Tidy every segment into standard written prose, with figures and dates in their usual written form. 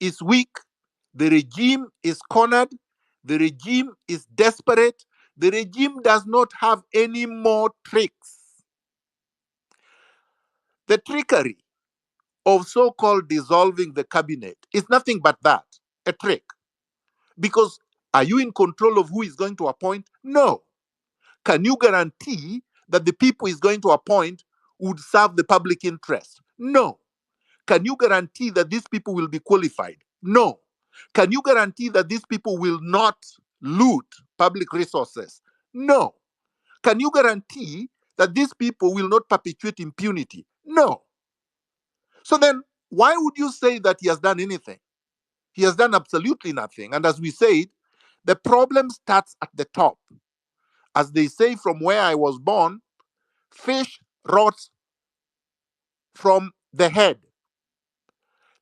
is weak, the regime is cornered, the regime is desperate, the regime does not have any more tricks. The trickery of so-called dissolving the cabinet is nothing but that, a trick. Because are you in control of who is going to appoint? No. Can you guarantee that the people is going to appoint would serve the public interest? No. Can you guarantee that these people will be qualified? No. Can you guarantee that these people will not loot public resources? No. Can you guarantee that these people will not perpetuate impunity? No. So then, why would you say that he has done anything? He has done absolutely nothing. And as we said, the problem starts at the top. As they say, from where I was born, fish rots from the head.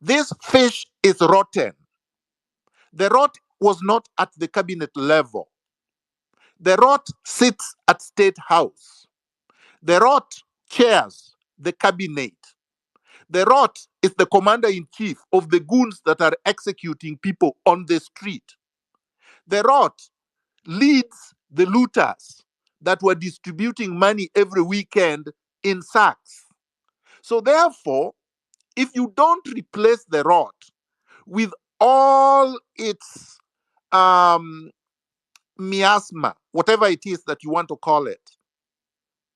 This fish is rotten. The rot was not at the cabinet level. The rot sits at State House. The rot chairs the cabinet. The rot is the commander-in-chief of the goons that are executing people on the street. The rot leads the looters that were distributing money every weekend in sacks. So therefore, if you don't replace the rot with all its miasma, whatever it is that you want to call it,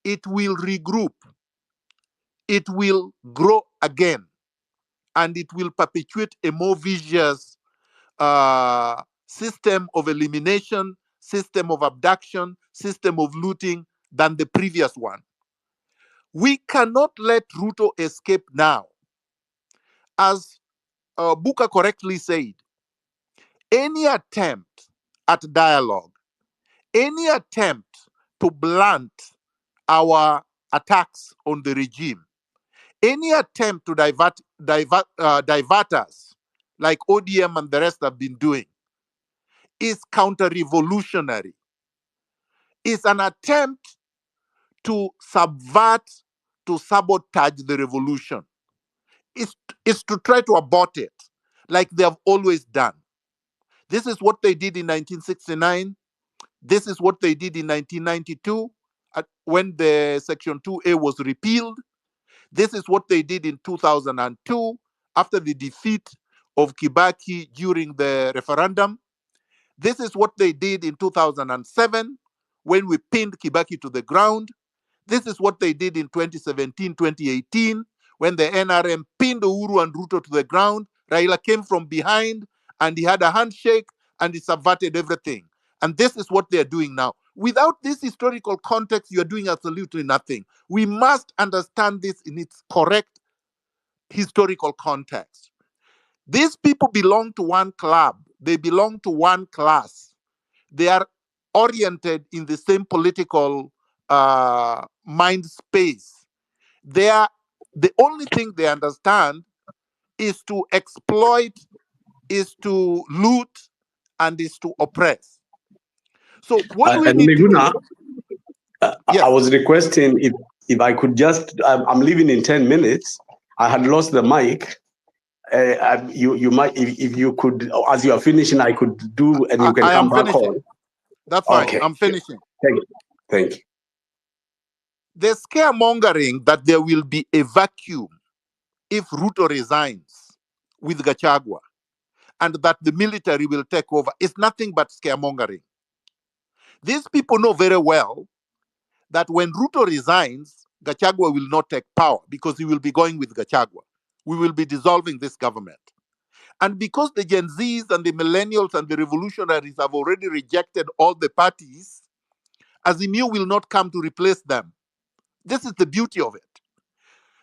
it will regroup, it will grow again, and it will perpetuate a more vicious system of elimination, system of abduction, system of looting than the previous one. We cannot let Ruto escape now. As Buka correctly said, any attempt at dialogue, any attempt to blunt our attacks on the regime, any attempt to divert us, like ODM and the rest have been doing, is counter-revolutionary. It's an attempt to subvert, to sabotage the revolution. It's to try to abort it, like they have always done. This is what they did in 1969. This is what they did in 1992 when the Section 2A was repealed. This is what they did in 2002 after the defeat of Kibaki during the referendum. This is what they did in 2007 when we pinned Kibaki to the ground. This is what they did in 2017, 2018 when the NRM pinned Uhuru and Ruto to the ground. Raila came from behind and he had a handshake and he subverted everything. And this is what they're doing now. Without this historical context, you're doing absolutely nothing. We must understand this in its correct historical context. These people belong to one club. They belong to one class. They are oriented in the same political mind space. They are, the only thing they understand is to exploit, is to loot, and is to oppress. So what do we and need Miguna, to do? Yes. I was requesting if I could just, I'm leaving in 10 minutes. I had lost the mic. You might, if you could, as you are finishing, I could do, and you can come back finishing. on. That's fine. Okay. I'm finishing. Thank you. The scaremongering that there will be a vacuum if Ruto resigns with Gachagua and that the military will take over is nothing but scaremongering. These people know very well that when Ruto resigns, Gachagua will not take power because he will be going with Gachagua. We will be dissolving this government. And because the Gen Zs and the millennials and the revolutionaries have already rejected all the parties, Azimio will not come to replace them. This is the beauty of it.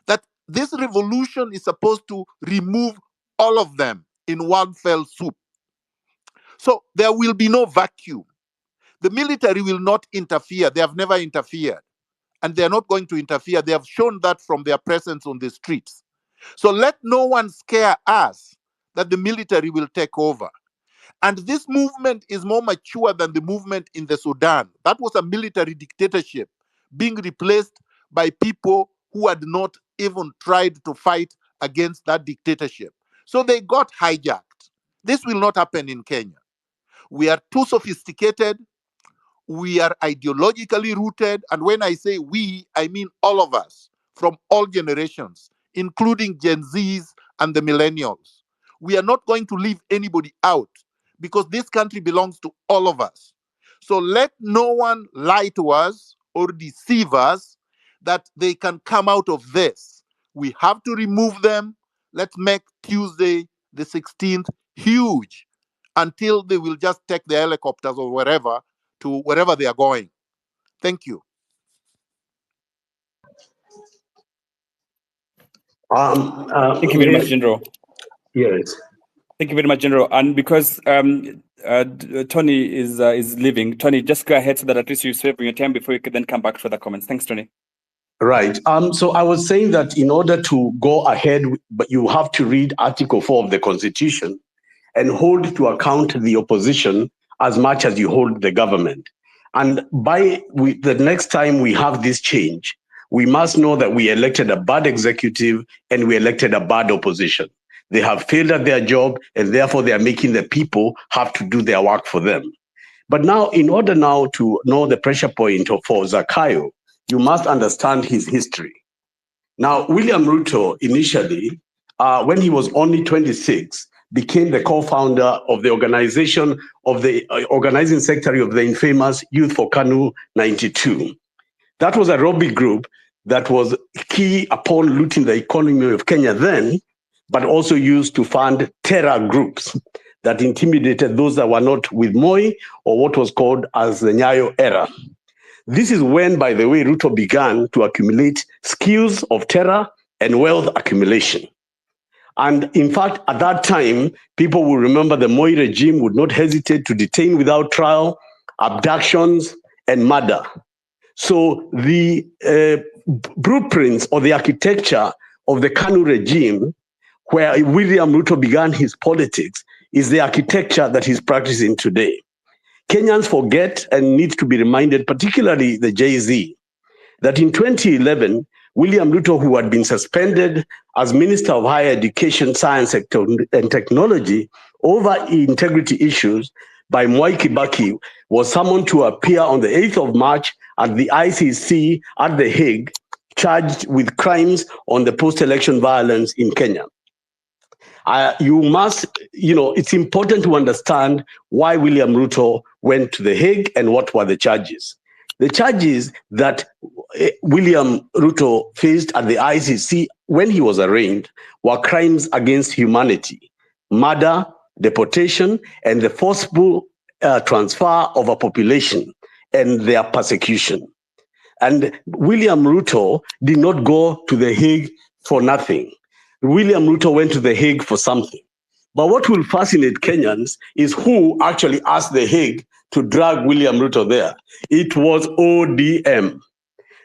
That this revolution is supposed to remove all of them in one fell swoop. So there will be no vacuum. The military will not interfere. They have never interfered. And they're not going to interfere. They have shown that from their presence on the streets. So let no one scare us that the military will take over. And this movement is more mature than the movement in the Sudan. That was a military dictatorship being replaced by people who had not even tried to fight against that dictatorship. So they got hijacked. This will not happen in Kenya. We are too sophisticated. We are ideologically rooted. And when I say we, I mean all of us from all generations, including Gen Zs and the millennials. We are not going to leave anybody out because this country belongs to all of us. So let no one lie to us or deceive us that they can come out of this. We have to remove them. Let's make Tuesday, the 16th, huge until they will just take the helicopters or wherever to wherever they are going. Thank you. Thank you very much, General. Yes. Thank you very much, General. And because Tony is leaving, Tony, just go ahead so that at least you save your time before you can then come back for the comments. Thanks, Tony. Right. So I was saying that in order to go ahead, but you have to read Article 4 of the Constitution and hold to account the opposition as much as you hold the government. And the next time we have this change, we must know that we elected a bad executive and we elected a bad opposition. They have failed at their job, and therefore they are making the people have to do their work for them. But now, in order now to know the pressure point for Zakayo, you must understand his history. Now, William Ruto initially, when he was only 26, became the co-founder of the organization of the organizing secretary of the infamous Youth for KANU 92. That was a lobby group that was key upon looting the economy of Kenya then, but also used to fund terror groups that intimidated those that were not with Moi or what was called as the Nyayo era. This is when, by the way, Ruto began to accumulate skills of terror and wealth accumulation. And in fact, at that time, people will remember the Moi regime would not hesitate to detain without trial, abductions, and murder. So the blueprints or the architecture of the KANU regime, where William Ruto began his politics, is the architecture that he's practicing today. Kenyans forget and need to be reminded, particularly the Jay-Z, that in 2011, William Ruto, who had been suspended as Minister of Higher Education, Science and Technology over integrity issues by Mwai Kibaki, was summoned to appear on the 8th of March at the ICC at The Hague, charged with crimes on the post-election violence in Kenya. It's important to understand why William Ruto went to The Hague and what were the charges. The charges that William Ruto faced at the ICC when he was arraigned were crimes against humanity, murder, deportation, and the forcible transfer of a population and their persecution. And William Ruto did not go to The Hague for nothing. William Ruto went to The Hague for something. But what will fascinate Kenyans is who actually asked The Hague to drag William Ruto there. It was ODM.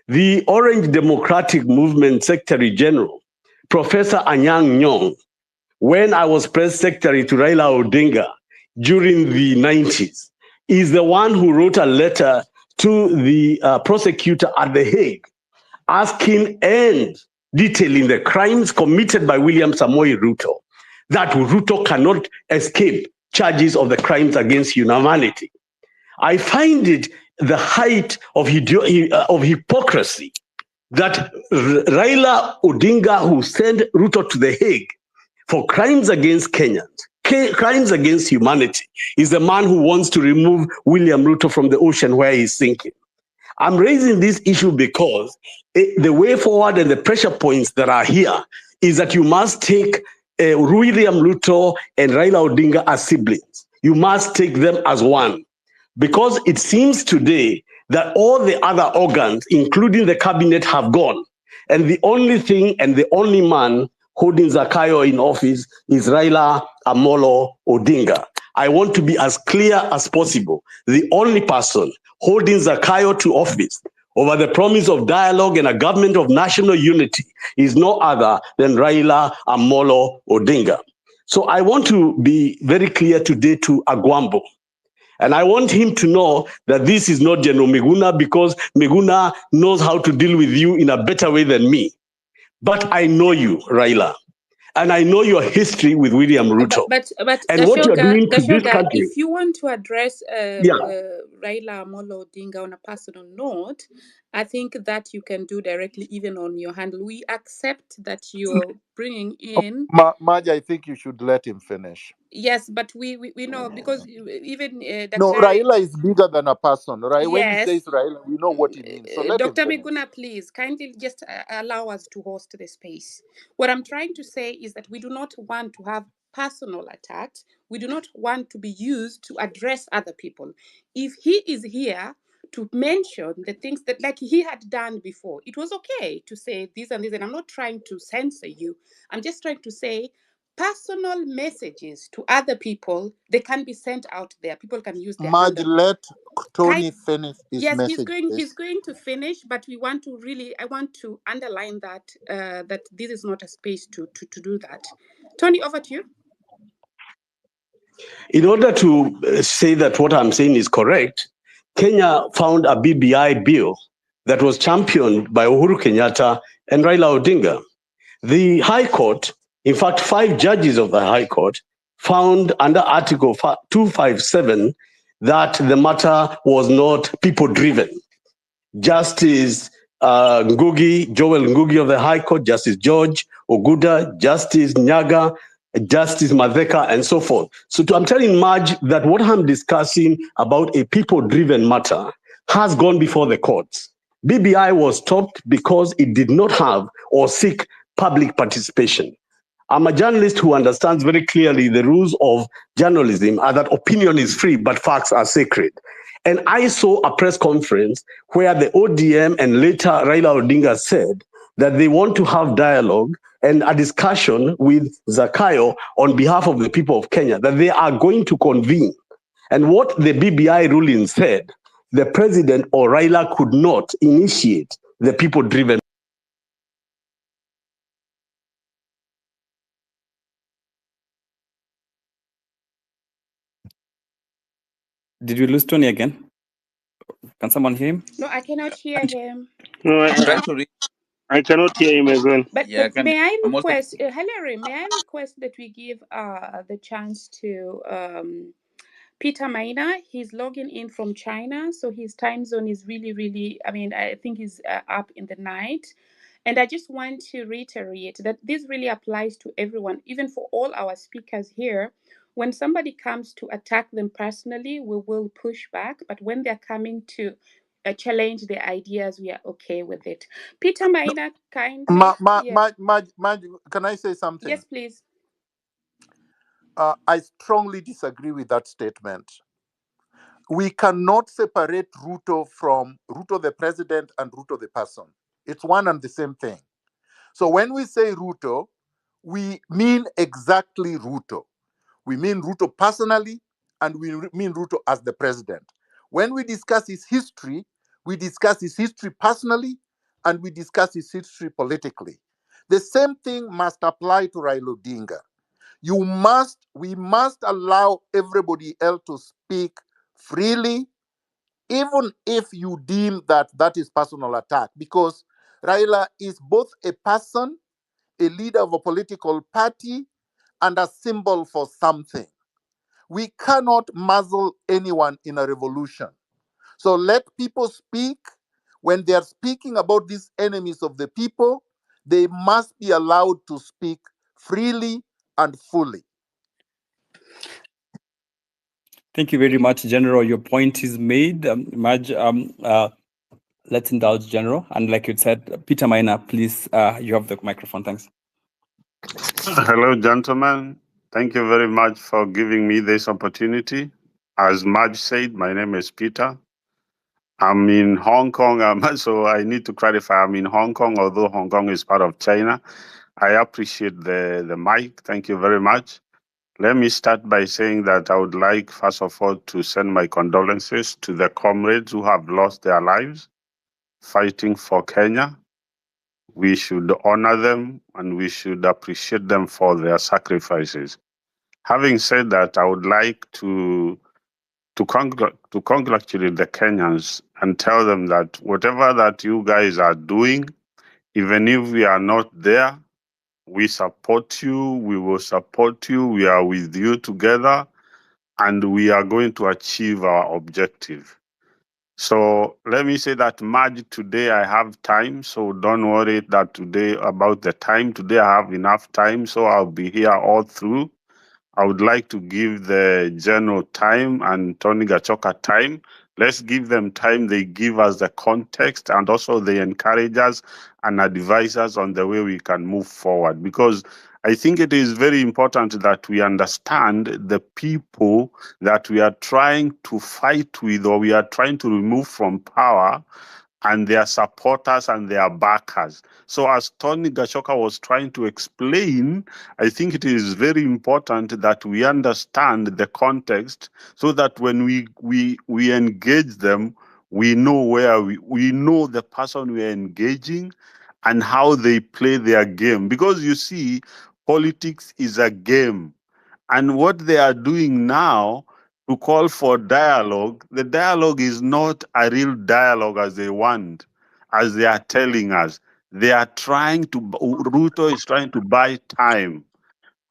The Orange Democratic Movement Secretary General, Professor Anyang' Nyong'o, when I was press secretary to Raila Odinga during the 90s, is the one who wrote a letter to the prosecutor at The Hague asking and detailing the crimes committed by William Samoei Ruto, that Ruto cannot escape charges of the crimes against humanity. I find it the height of hypocrisy that Raila Odinga, who sent Ruto to The Hague for crimes against Kenyans, crimes against humanity, is the man who wants to remove William Ruto from the ocean where he's sinking. I'm raising this issue because the way forward and the pressure points that are here is that you must take William Ruto and Raila Odinga as siblings. You must take them as one. Because it seems today that all the other organs, including the cabinet, have gone. And the only thing and the only man holding Zakayo in office is Raila Amolo Odinga. I want to be as clear as possible. The only person holding Zakayo to office over the promise of dialogue and a government of national unity is no other than Raila Amolo Odinga. So I want to be very clear today to Agwambo. And I want him to know that this is not General Miguna, because Miguna knows how to deal with you in a better way than me. But I know you, Raila. and I know your history with William Ruto. But And what you're doing to this Gashoga, country. if you want to address Raila Amolo Odinga on a personal note, I think that you can do directly even on your handle. We accept that you're bringing in... Maj, I think you should let him finish. Yes, but we know, because even No, Raila is bigger than a person, right? Yes. When he says Raila, we know what he means. So let Dr. him finish. Miguna, please kindly just allow us to host the space. What I'm trying to say is that we do not want to have personal attacks. We do not want to be used to address other people. If he is here to mention the things that, like he had done before, it was okay to say this and this, and I'm not trying to censor you. I'm just trying to say personal messages to other people, they can be sent out there. People can use their Maj, handle. let Tony finish his message. He's going to finish, but we want to really, I want to underline that that this is not a space to do that. Tony, over to you. In order to say that what I'm saying is correct, Kenya found a BBI bill that was championed by Uhuru Kenyatta and Raila Odinga. The High Court, in fact, 5 judges of the High Court, found under Article 257 that the matter was not people-driven. Justice Ngugi, Joel Ngugi of the High Court, Justice George Oguda, Justice Nyaga, Justice Madheka, and so forth. So I'm telling Maj that what I'm discussing about a people-driven matter has gone before the courts. BBI was stopped because it did not have or seek public participation. I'm a journalist who understands very clearly the rules of journalism are that opinion is free, but facts are sacred. And I saw a press conference where the ODM and later Raila Odinga said that they want to have dialogue and a discussion with Zakayo on behalf of the people of Kenya, that they are going to convene. And what the BBI ruling said, the president or Raila could not initiate the people-driven. Did we lose Tony again? Can someone hear him? No, I cannot hear him. No, I cannot hear him as well. But may I request, Hilary, may I request that we give the chance to Peter Maina? He's logging in from China, so his time zone is really, I mean, I think he's up in the night. And I just want to reiterate that this really applies to everyone, even for all our speakers here. When somebody comes to attack them personally, we will push back. But when they're coming to challenge their ideas, we are okay with it. Peter Maina, kindly. Can I say something? Yes, please. I strongly disagree with that statement. We cannot separate Ruto from Ruto the president and Ruto the person. It's one and the same thing. So when we say Ruto, we mean exactly Ruto. We mean Ruto personally, and we mean Ruto as the president. When we discuss his history, we discuss his history personally, and we discuss his history politically. The same thing must apply to Raila Odinga. We must allow everybody else to speak freely, even if you deem that that is personal attack, because Raila is both a person, a leader of a political party, and a symbol for something. We cannot muzzle anyone in a revolution. So let people speak. When they are speaking about these enemies of the people, they must be allowed to speak freely and fully. Thank you very much, General. Your point is made. Maj, let's indulge General. And like you said, Peter Maina, please, you have the microphone. Thanks. Hello, gentlemen. Thank you very much for giving me this opportunity. As Maj said, my name is Peter. I'm in Hong Kong, so I need to clarify I'm in Hong Kong, although Hong Kong is part of China. I appreciate the mic. Thank you very much. Let me start by saying that I would like, first of all, to send my condolences to the comrades who have lost their lives fighting for Kenya. We should honor them and we should appreciate them for their sacrifices. Having said that, I would like to congratulate the Kenyans and tell them that whatever that you guys are doing, even if we are not there, We support you. We will support you. We are with you together, and we are going to achieve our objective. So let me say that, Maj, today I have time, so don't worry that today about the time. Today I have enough time, so I'll be here all through. I would like to give the general time and Tony Gachoka time. Let's give them time. They give us the context, and also they encourage us and advise us on the way we can move forward. Because I think it is very important that we understand the people that we are trying to fight with, or we are trying to remove from power, and their supporters and their backers. So as Tony Gachoka was trying to explain, I think it is very important that we understand the context, so that when we engage them, we know where we know the person we are engaging and how they play their game. Because you see, politics is a game. And what they are doing now to call for dialogue, the dialogue is not a real dialogue as they want, as they are telling us. They are trying to, Ruto is trying to buy time.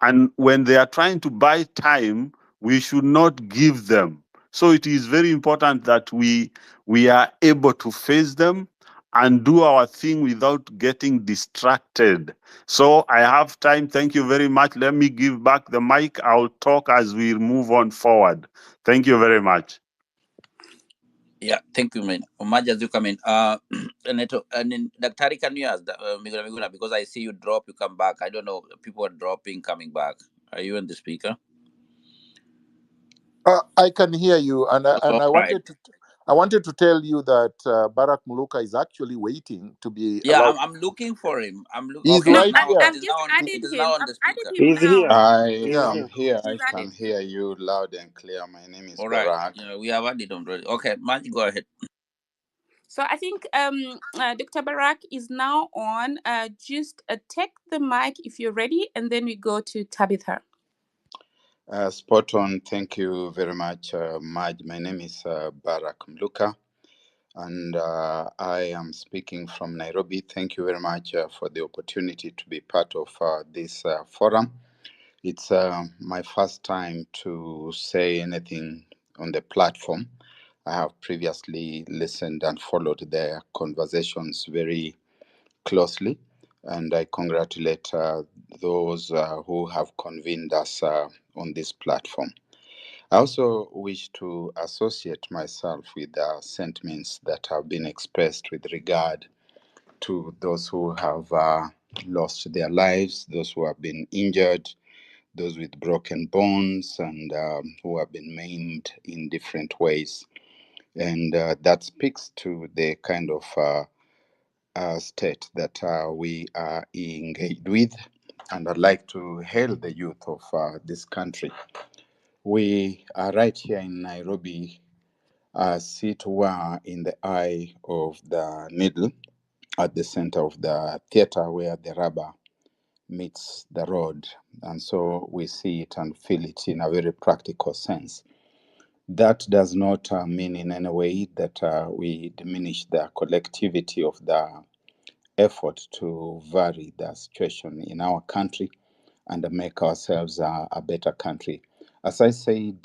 And when they are trying to buy time, we should not give them. So it is very important that we are able to face them and do our thing without getting distracted. So I have time. Thank you very much. Let me give back the mic. I'll talk as we move on forward. Thank you very much. Yeah, thank you, man. Umaja, as you come in. And then Daktari, can you ask Miguna Miguna, because I see you drop, you come back. I don't know, people are dropping, coming back. Are you on the speaker? I can hear you, and I Right. wanted to tell you that Barack Muluka is actually waiting to be Yeah, allowed. I'm looking for him. I'm looking. He's Okay, right now here. I've it is just now on. added It is him. now on I've the added speaker. him He's now. here. I Yeah. am here. I He's can added. hear you loud and clear. My name is All right. Barak. Yeah, we have added already. Okay, Maj, go ahead. So I think Dr. Barak is now on. Just take the mic if you're ready, and then we go to Tabitha. Spot on. Thank you very much, Maj. My name is Barak Mluka, and I am speaking from Nairobi. Thank you very much for the opportunity to be part of this forum. It's my first time to say anything on the platform. I have previously listened and followed their conversations very closely, and I congratulate those who have convened us on this platform. I also wish to associate myself with the sentiments that have been expressed with regard to those who have lost their lives, those who have been injured, those with broken bones, and who have been maimed in different ways. And that speaks to the kind of state that we are engaged with. And I'd like to hail the youth of this country. We are right here in Nairobi, as it were in the eye of the needle, at the center of the theater where the rubber meets the road. And so we see it and feel it in a very practical sense. That does not mean in any way that we diminish the collectivity of the effort to vary the situation in our country and make ourselves a better country. As I said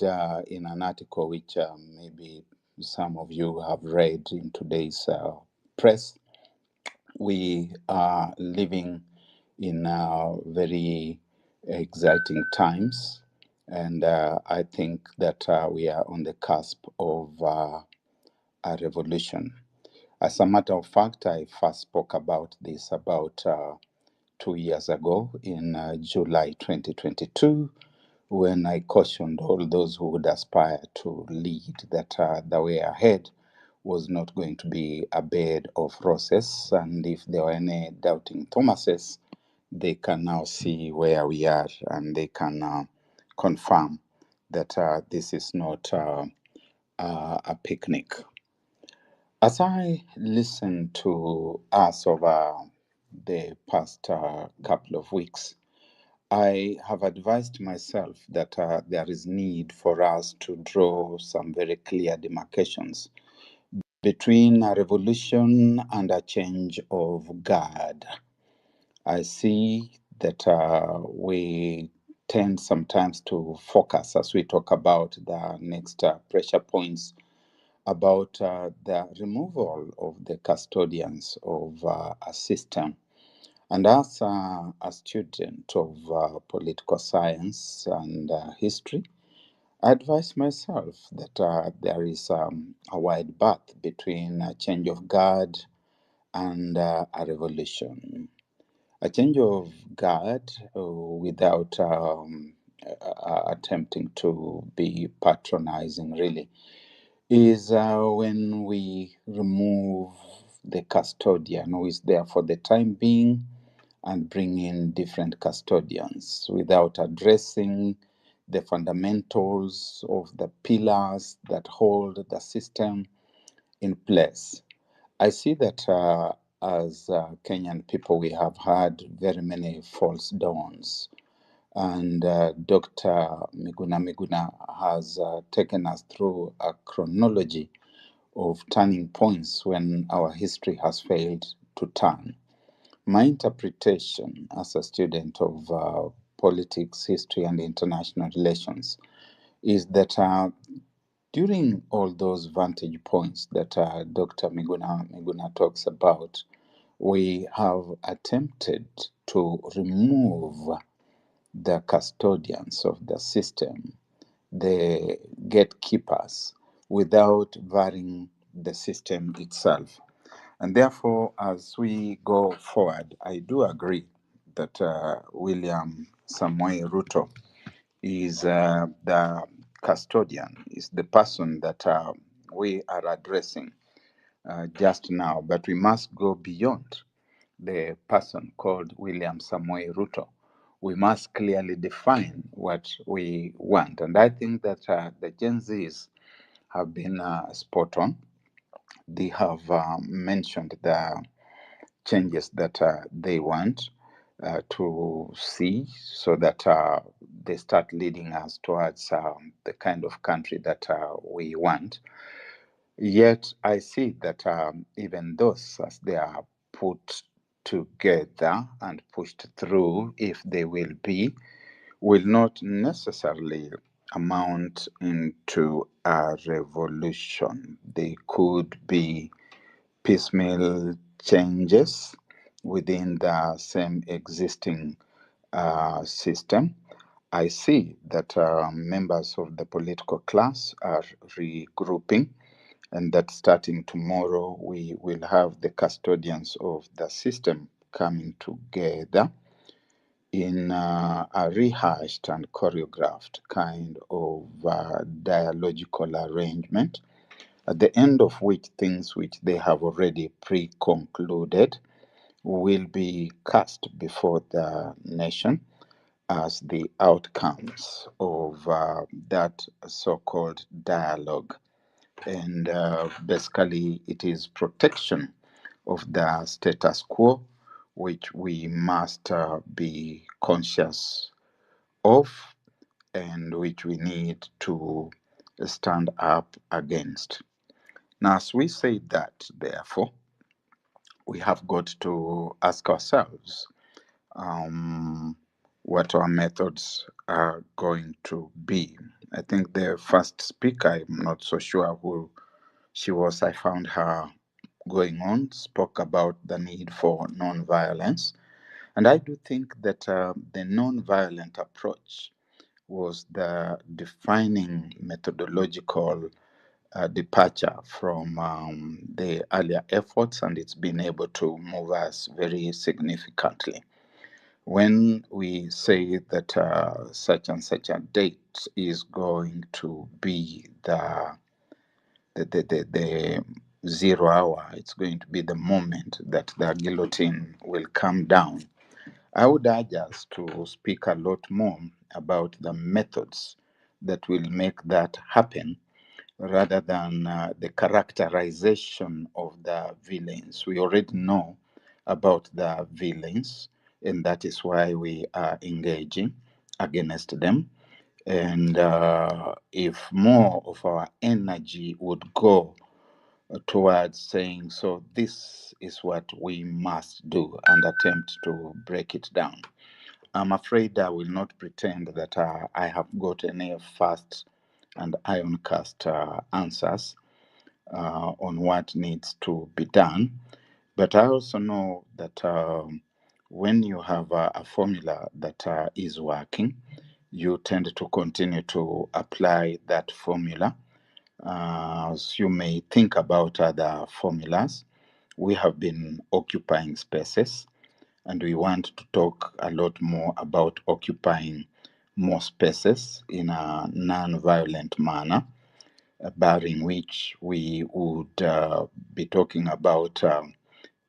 in an article which maybe some of you have read in today's press, we are living in very exciting times, and I think that we are on the cusp of a revolution. As a matter of fact, I first spoke about this about 2 years ago in July 2022, when I cautioned all those who would aspire to lead that the way ahead was not going to be a bed of roses, and if there were any doubting Thomases, they can now see where we are, and they can confirm that this is not a picnic. As I listened to us over the past couple of weeks, I have advised myself that there is need for us to draw some very clear demarcations between a revolution and a change of guard. I see that we tend sometimes to focus as we talk about the next pressure points about the removal of the custodians of a system. And as a student of political science and history, I advise myself that there is a wide path between a change of guard and a revolution. A change of guard without attempting to be patronizing, really, is when we remove the custodian who is there for the time being and bring in different custodians without addressing the fundamentals of the pillars that hold the system in place. I see that as Kenyan people, we have had very many false dawns. And Dr. Miguna Miguna has taken us through a chronology of turning points when our history has failed to turn. My interpretation as a student of politics, history, and international relations is that during all those vantage points that Dr. Miguna talks about, we have attempted to remove the custodians of the system, the gatekeepers, without varying the system itself. And therefore, as we go forward, I do agree that William Samoei Ruto is the custodian, is the person that we are addressing just now. But we must go beyond the person called William Samoei Ruto. We must clearly define what we want. And I think that the Gen Zs have been spot on. They have mentioned the changes that they want to see so that they start leading us towards the kind of country that we want. Yet I see that even those, as they are put together and pushed through, if they will be, will not necessarily amount into a revolution. They could be piecemeal changes within the same existing system. I see that members of the political class are regrouping, and that starting tomorrow, we will have the custodians of the system coming together in a rehashed and choreographed kind of dialogical arrangement, at the end of which things which they have already pre-concluded will be cast before the nation as the outcomes of that so-called dialogue. And basically, it is protection of the status quo, which we must be conscious of and which we need to stand up against. Now, as we say that, therefore, we have got to ask ourselves what our methods are going to be. I think the first speaker, I'm not so sure who she was, I found her going on, spoke about the need for non-violence. And I do think that the non-violent approach was the defining methodological departure from the earlier efforts, and it's been able to move us very significantly. When we say that such and such a date is going to be the 0 hour, it's going to be the moment that the guillotine will come down, I would urge us to speak a lot more about the methods that will make that happen rather than the characterization of the villains. We already know about the villains, and that is why we are engaging against them. And if more of our energy would go towards saying, so this is what we must do, and attempt to break it down, I'm afraid I will not pretend that I have got any fast and ironcast answers on what needs to be done. But I also know that when you have a formula that is working, you tend to continue to apply that formula. As you may think about other formulas, we have been occupying spaces, and we want to talk a lot more about occupying more spaces in a non-violent manner, barring which we would be talking about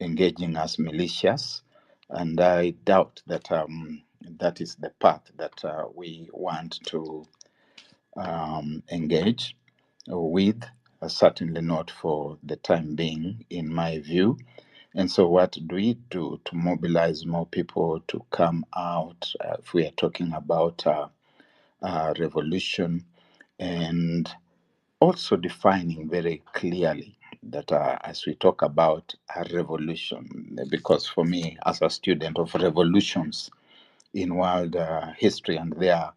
engaging as militias, and I doubt that that is the path that we want to engage with, certainly not for the time being, in my view. And so, what do we do to mobilize more people to come out if we are talking about revolution, and also defining very clearly that as we talk about a revolution, because for me, as a student of revolutions in world history, and there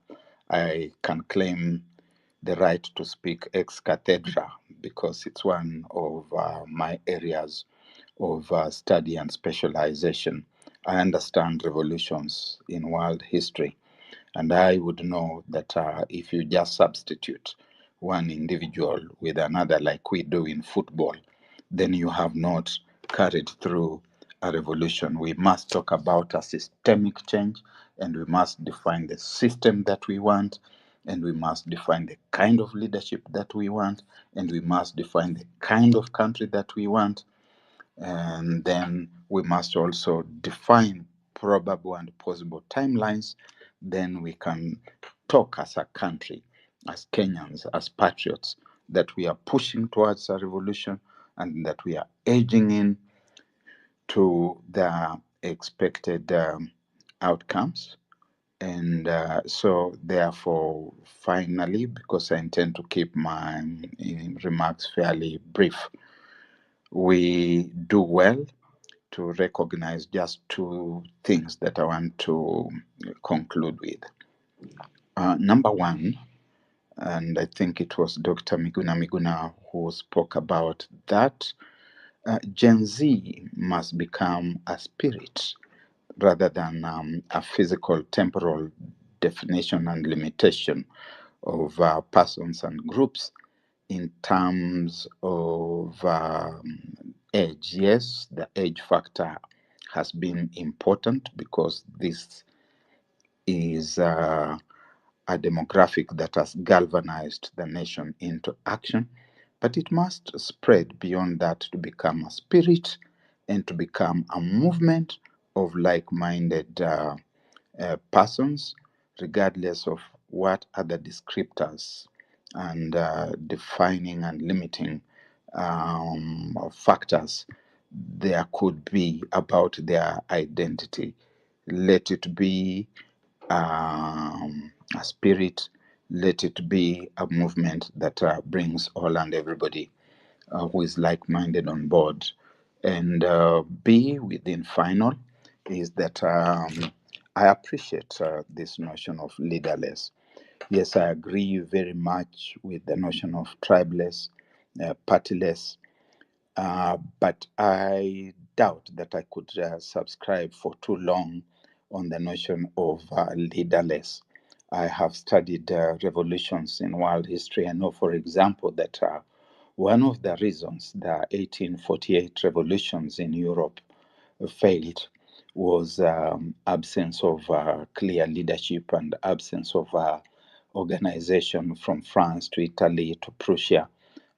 I can claim the right to speak ex cathedra because it's one of my areas of study and specialization. I understand revolutions in world history, and I would know that if you just substitute one individual with another, like we do in football, then you have not carried through a revolution. We must talk about a systemic change, and we must define the system that we want, and we must define the kind of leadership that we want, and we must define the kind of country that we want. And then we must also define probable and possible timelines. Then we can talk as a country, as Kenyans, as patriots, that we are pushing towards a revolution and that we are edging in to the expected outcomes. And so, therefore, finally, because I intend to keep my remarks fairly brief, we do well to recognize just two things that I want to conclude with. Number one, and I think it was Dr. Miguna Miguna who spoke about that, Gen Z must become a spirit rather than a physical, temporal definition and limitation of persons and groups in terms of age. Yes, the age factor has been important because this is a demographic that has galvanized the nation into action, but it must spread beyond that to become a spirit and to become a movement of like-minded persons, regardless of what other descriptors and defining and limiting factors there could be about their identity. Let it be a spirit, let it be a movement that brings all and everybody who is like-minded on board. And B, within final, is that I appreciate this notion of leaderless. Yes, I agree very much with the notion of tribeless, partyless, but I doubt that I could subscribe for too long on the notion of leaderless. I have studied revolutions in world history. I know, for example, that one of the reasons the 1848 revolutions in Europe failed was absence of clear leadership and absence of organization from France to Italy to Prussia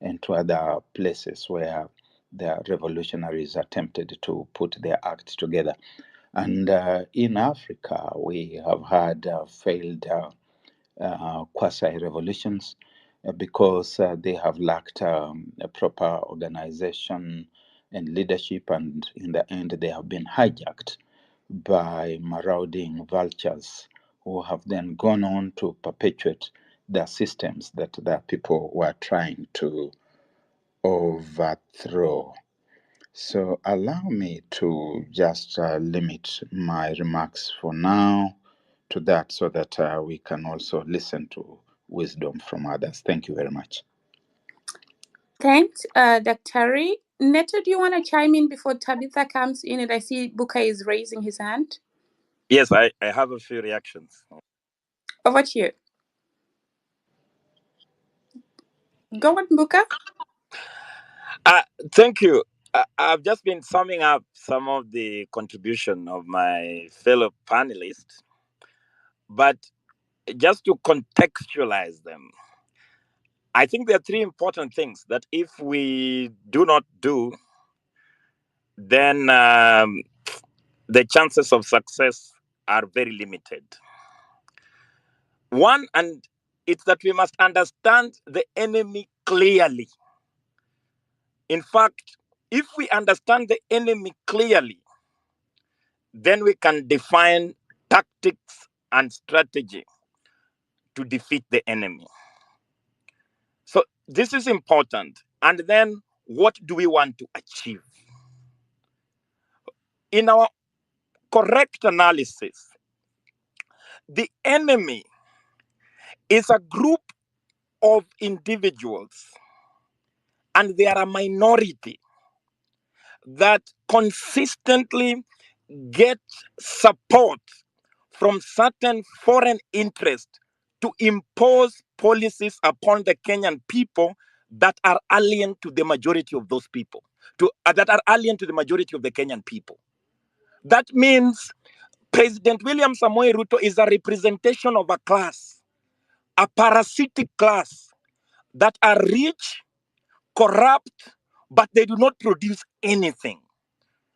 and to other places where the revolutionaries attempted to put their act together. And in Africa, we have had failed quasi-revolutions because they have lacked a proper organization and leadership, and in the end, they have been hijacked by marauding vultures who have then gone on to perpetuate the systems that the people were trying to overthrow. So allow me to just limit my remarks for now that so that we can also listen to wisdom from others. Thank you very much. Thanks, Dr. Neto, do you want to chime in before Tabitha comes in? And I see Buka is raising his hand. Yes, I have a few reactions. Over to you. Go on, Buka. Thank you. I've just been summing up some of the contribution of my fellow panelists, but just to contextualize them, I think there are three important things that if we do not do, then the chances of success are very limited. One, and it's that we must understand the enemy clearly. In fact, if we understand the enemy clearly, then we can define tactics and strategy to defeat the enemy. So this is important. And then what do we want to achieve? In our correct analysis, the enemy is a group of individuals, and they are a minority that consistently get support from certain foreign interests to impose policies upon the Kenyan people that are alien to the majority of those people, that are alien to the majority of the Kenyan people. That means President William Samoei Ruto is a representation of a class, a parasitic class that are rich, corrupt, but they do not produce anything.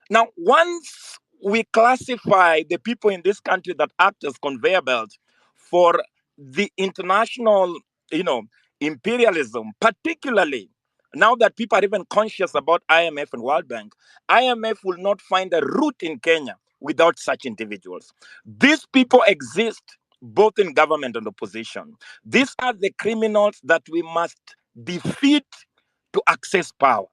Now, once we classify the people in this country that act as conveyor belts for the international, imperialism, particularly now that people are even conscious about IMF and World Bank, IMF will not find a root in Kenya without such individuals. These people exist both in government and opposition. These are the criminals that we must defeat to access power.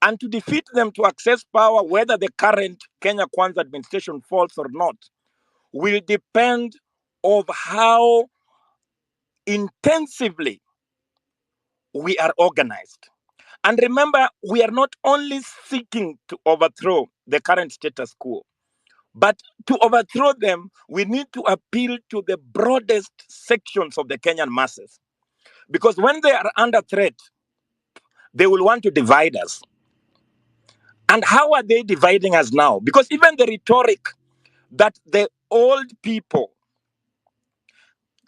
And to defeat them to access power, whether the current Kenya Kwanza administration falls or not, will depend on how intensively we are organized. And remember, we are not only seeking to overthrow the current status quo, but to overthrow them, we need to appeal to the broadest sections of the Kenyan masses. Because when they are under threat, they will want to divide us. And how are they dividing us now? Because even the rhetoric that the old people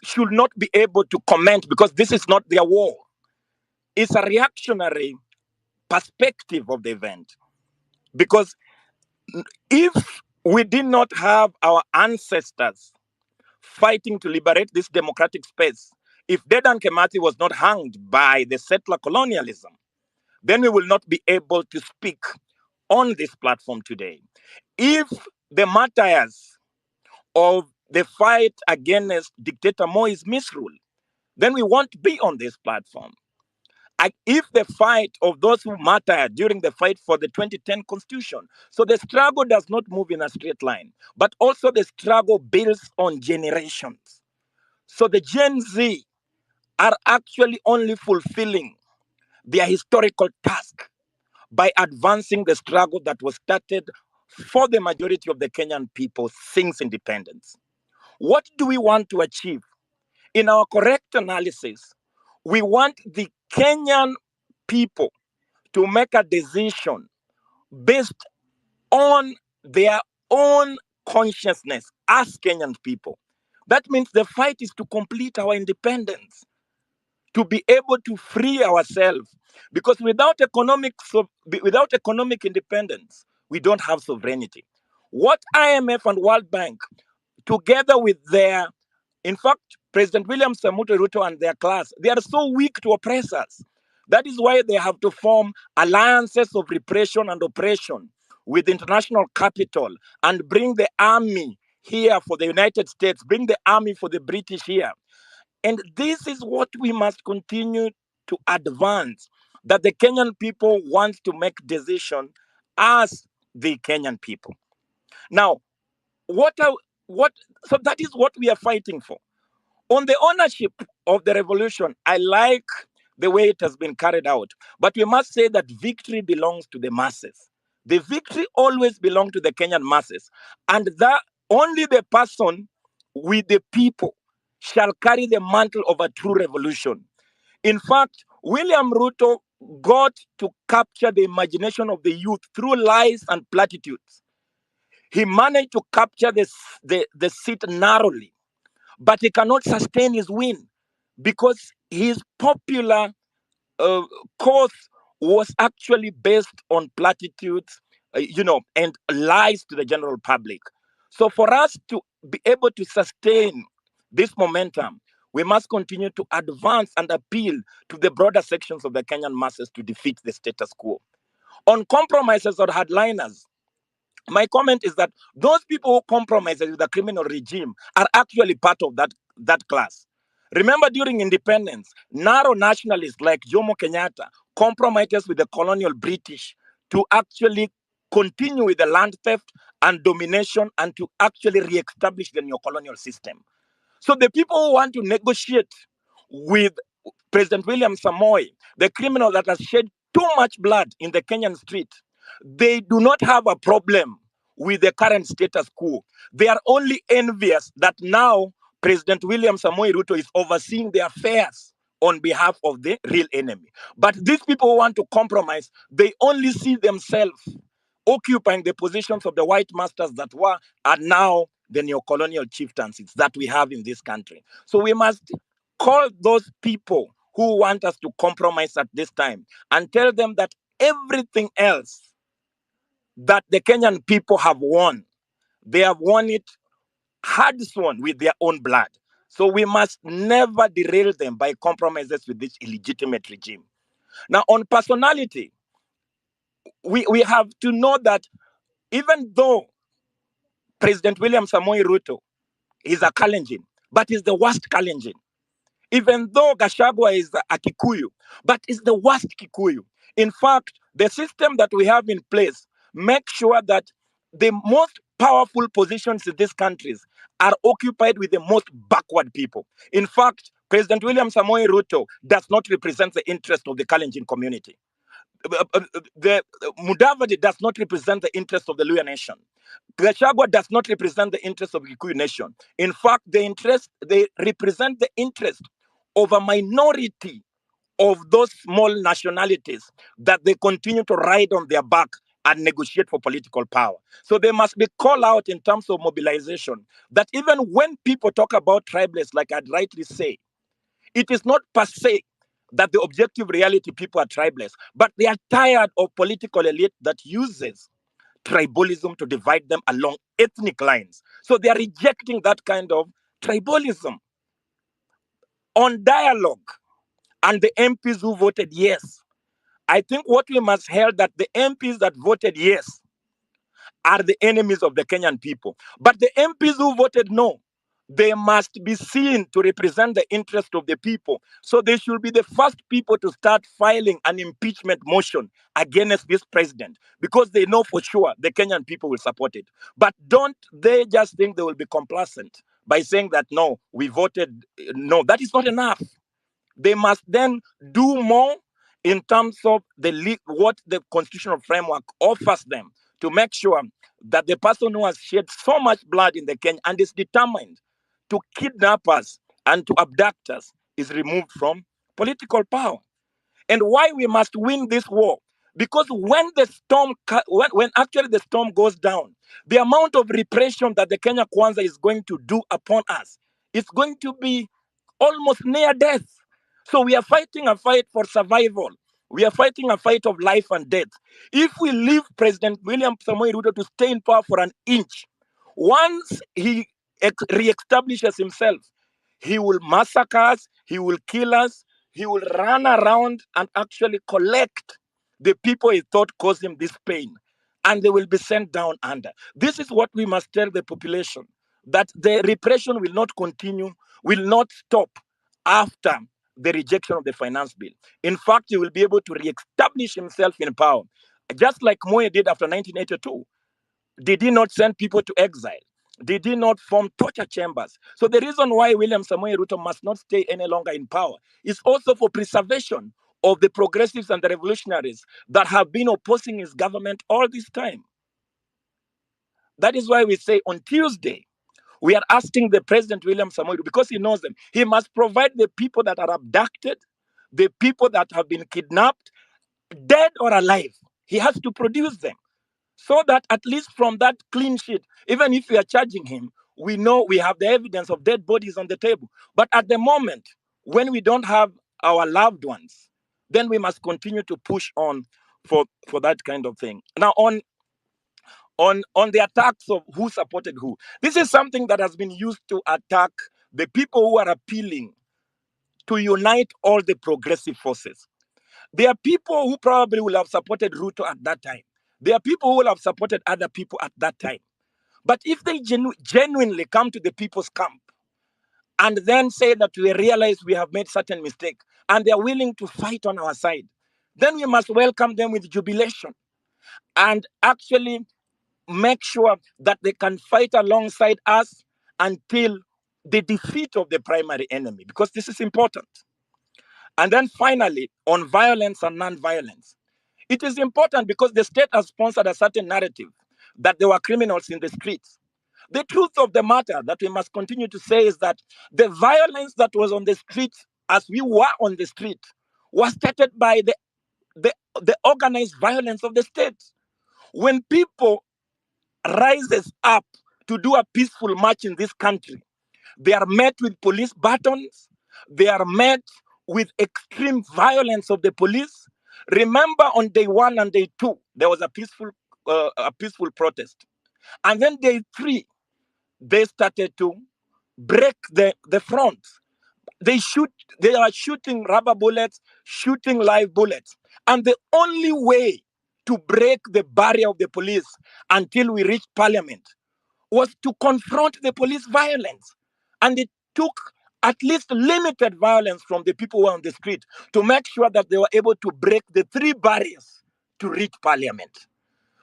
should not be able to comment because this is not their war is a reactionary perspective of the event. Because if we did not have our ancestors fighting to liberate this democratic space, if Dedan Kimathi was not hanged by the settler colonialism, then we will not be able to speak on this platform today. If the martyrs of the fight against dictator Moi's misrule, then we won't be on this platform. If the fight of those who martyred during the fight for the 2010 constitution, so the struggle does not move in a straight line, but also the struggle builds on generations. So the Gen Z are actually only fulfilling their historical task by advancing the struggle that was started for the majority of the Kenyan people since independence. What do we want to achieve? In our correct analysis, we want the Kenyan people to make a decision based on their own consciousness as Kenyan people. That means the fight is to complete our independence, to be able to free ourselves. Because without economic independence, we don't have sovereignty. What IMF and World Bank, together with their, in fact, President William Samoei Ruto and their class, they are so weak to oppress us. That is why they have to form alliances of repression and oppression with international capital and bring the army here for the United States, bring the army for the British here. And this is what we must continue to advance, that the Kenyan people want to make decision as the Kenyan people. Now, what So that is what we are fighting for. On the ownership of the revolution, I like the way it has been carried out. But we must say that victory belongs to the masses. The victory always belongs to the Kenyan masses. And that only the person with the people shall carry the mantle of a true revolution. In fact, William Ruto got to capture the imagination of the youth through lies and platitudes. He managed to capture the seat narrowly, but he cannot sustain his win because his popular uh, cause was actually based on platitudes, and lies to the general public. So for us to be able to sustain this momentum, we must continue to advance and appeal to the broader sections of the Kenyan masses to defeat the status quo. On compromises or hardliners, my comment is that those people who compromise with the criminal regime are actually part of that class. Remember, during independence, narrow nationalists like Jomo Kenyatta compromised with the colonial British to actually continue with the land theft and domination and to actually re-establish the neo-colonial system. So the people who want to negotiate with President William Samoei, the criminal that has shed too much blood in the Kenyan street, they do not have a problem with the current status quo. They are only envious that now President William Samoei Ruto is overseeing the affairs on behalf of the real enemy. But these people who want to compromise, they only see themselves occupying the positions of the white masters that are now the neo-colonial chieftaincies that we have in this country. So we must call those people who want us to compromise at this time and tell them that everything else that the Kenyan people have won, they have won it hard-won with their own blood. So we must never derail them by compromises with this illegitimate regime. Now, on personality, we have to know that even though President William Samoei Ruto is a Kalenjin, but is the worst Kalenjin. Even though Gachagua is a Kikuyu, but is the worst Kikuyu. In fact, the system that we have in place makes sure that the most powerful positions in these countries are occupied with the most backward people. In fact, President William Samoei Ruto does not represent the interest of the Kalenjin community. The Mudavadi does not represent the interest of the Luya nation. Gachagua does not represent the interest of the Kikuyu nation. In fact, they represent the interest of a minority of those small nationalities that they continue to ride on their back and negotiate for political power. So they must be called out in terms of mobilization, that even when people talk about tribalists, like I'd rightly say, it is not per se that the objective reality people are tribalists, but they are tired of political elite that uses tribalism to divide them along ethnic lines. So they are rejecting that kind of tribalism. On dialogue and the MPs who voted yes, I think what we must hear that the MPs that voted yes are the enemies of the Kenyan people. But the MPs who voted no, they must be seen to represent the interest of the people. So they should be the first people to start filing an impeachment motion against this president, because they know for sure the Kenyan people will support it. But don't they just think they will be complacent by saying that, no, we voted no? That is not enough. They must then do more in terms of what the constitutional framework offers them to make sure that the person who has shed so much blood in the Kenya and is determined to kidnap us and to abduct us is removed from political power. And why we must win this war? Because when the storm, when actually the storm goes down, the amount of repression that the Kenya Kwanza is going to do upon us is going to be almost near death. So we are fighting a fight for survival. We are fighting a fight of life and death. If we leave President William Samoei Ruto to stay in power for an inch, once he re-establishes himself, he will massacre us, he will kill us, he will run around and actually collect the people he thought caused him this pain, and they will be sent down under. This is what we must tell the population, that the repression will not continue, will not stop after the rejection of the finance bill. In fact, he will be able to re-establish himself in power, just like Moi did after 1982. Did he not send people to exile? Did he not form torture chambers? So the reason why William Samoei Ruto must not stay any longer in power is also for preservation of the progressives and the revolutionaries that have been opposing his government all this time. That is why we say on Tuesday, we are asking the President William Samoei, because he knows them, he must provide the people that are abducted, the people that have been kidnapped, dead or alive. He has to produce them, so that at least from that clean sheet, even if we are charging him, we know we have the evidence of dead bodies on the table. But at the moment, when we don't have our loved ones, then we must continue to push on for that kind of thing. Now, on the attacks of who supported who, this is something that has been used to attack the people who are appealing to unite all the progressive forces. There are people who probably will have supported Ruto at that time. There are people who will have supported other people at that time. But if they genuinely come to the people's camp and then say that we realize we have made certain mistake and they are willing to fight on our side, then we must welcome them with jubilation and actually make sure that they can fight alongside us until the defeat of the primary enemy, because this is important. And then finally, on violence and non-violence, it is important because the state has sponsored a certain narrative that there were criminals in the streets. The truth of the matter that we must continue to say is that the violence that was on the streets as we were on the street was started by the organized violence of the state. When people rises up to do a peaceful march in this country, they are met with police batons. They are met with extreme violence of the police. Remember, on day 1 and day 2, there was a peaceful protest, and then day 3, they started to break the front. They are shooting rubber bullets, shooting live bullets, and the only way to break the barrier of the police until we reached Parliament was to confront the police violence. And it took at least limited violence from the people who were on the street to make sure that they were able to break the 3 barriers to reach Parliament.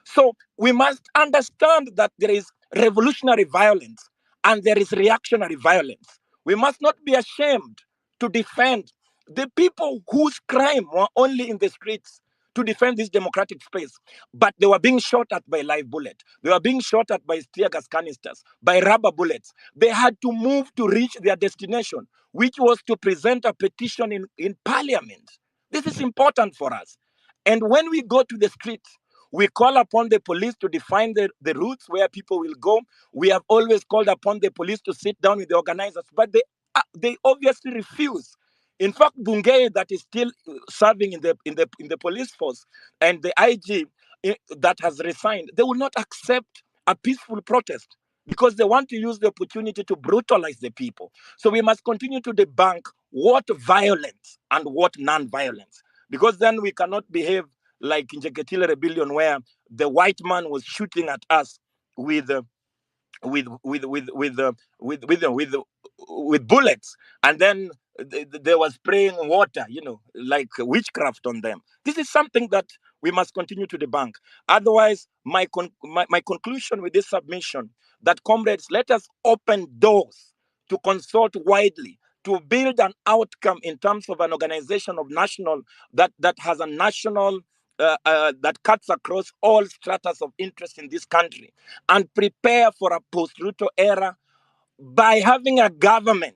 So we must understand that there is revolutionary violence and there is reactionary violence. We must not be ashamed to defend the people whose crime were only in the streets to defend this democratic space. But they were being shot at by live bullets. They were being shot at by tear gas canisters, by rubber bullets. They had to move to reach their destination, which was to present a petition in Parliament. This is important for us. And when we go to the streets, we call upon the police to define the routes where people will go. We have always called upon the police to sit down with the organizers, but they obviously refuse. In fact, Bungei, that is still serving in the police force, and the IG that has resigned, they will not accept a peaceful protest because they want to use the opportunity to brutalize the people. So we must continue to debunk what violence and what non-violence, because then we cannot behave like in Jeketile Rebellion, where the white man was shooting at us with bullets, and then they were spraying water, like witchcraft on them. This is something that we must continue to debunk. Otherwise, my conclusion with this submission, that comrades, let us open doors to consult widely, to build an outcome in terms of an organization of national that has a national that cuts across all stratas of interest in this country, and prepare for a post-Ruto era by having a government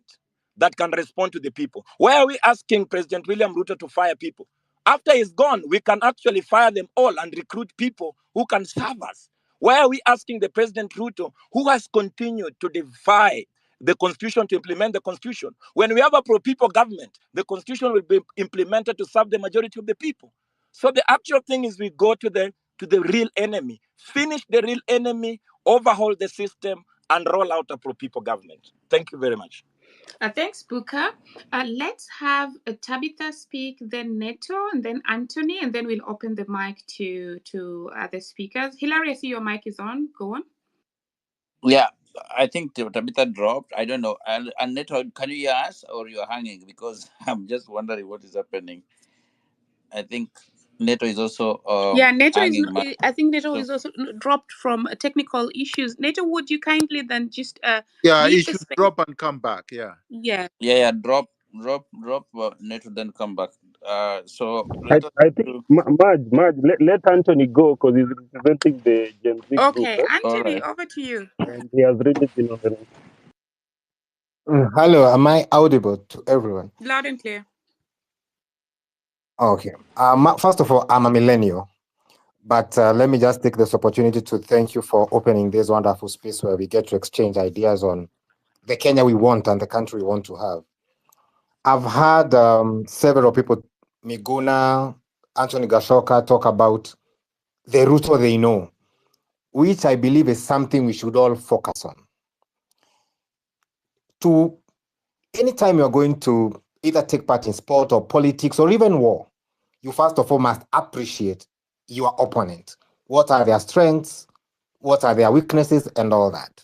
that can respond to the people. Why are we asking President William Ruto to fire people? After he's gone, we can actually fire them all and recruit people who can serve us. Why are we asking the President Ruto, who has continued to defy the constitution, to implement the constitution? When we have a pro-people government, the constitution will be implemented to serve the majority of the people. So the actual thing is we go to the real enemy, finish the real enemy, overhaul the system, and roll out a pro-people government. Thank you very much. Thanks, Buka. Let's have Tabitha speak, then Neto, and then Anthony, and then we'll open the mic to other speakers. Hilary, I see your mic is on. Go on. Yeah, I think Tabitha dropped. I don't know. And Neto, can you hear us, or you're hanging? Because I'm just wondering what is happening. I think Neto is also Yeah, Neto is. hanging. I think Neto So is also dropped from technical issues. Neto, would you kindly then just Yeah, leave he the should space? drop and come back. Yeah. Yeah. yeah, drop Neto, then come back. So I, let us I think, do. Maj, let Anthony go because he's representing the Gen Z group, Okay, eh? All Anthony, right. over to you. And he has really been on the road. Hello, am I audible to everyone? Loud and clear. Okay. First of all, I'm a millennial, but let me just take this opportunity to thank you for opening this wonderful space where we get to exchange ideas on the Kenya we want and the country we want to have. I've heard several people, Miguna, Anthony Gashoka, talk about the Ruto they know, which I believe is something we should all focus on. Anytime you're going to either take part in sport or politics or even war, you first of all must appreciate your opponent. What are their strengths? What are their weaknesses and all that?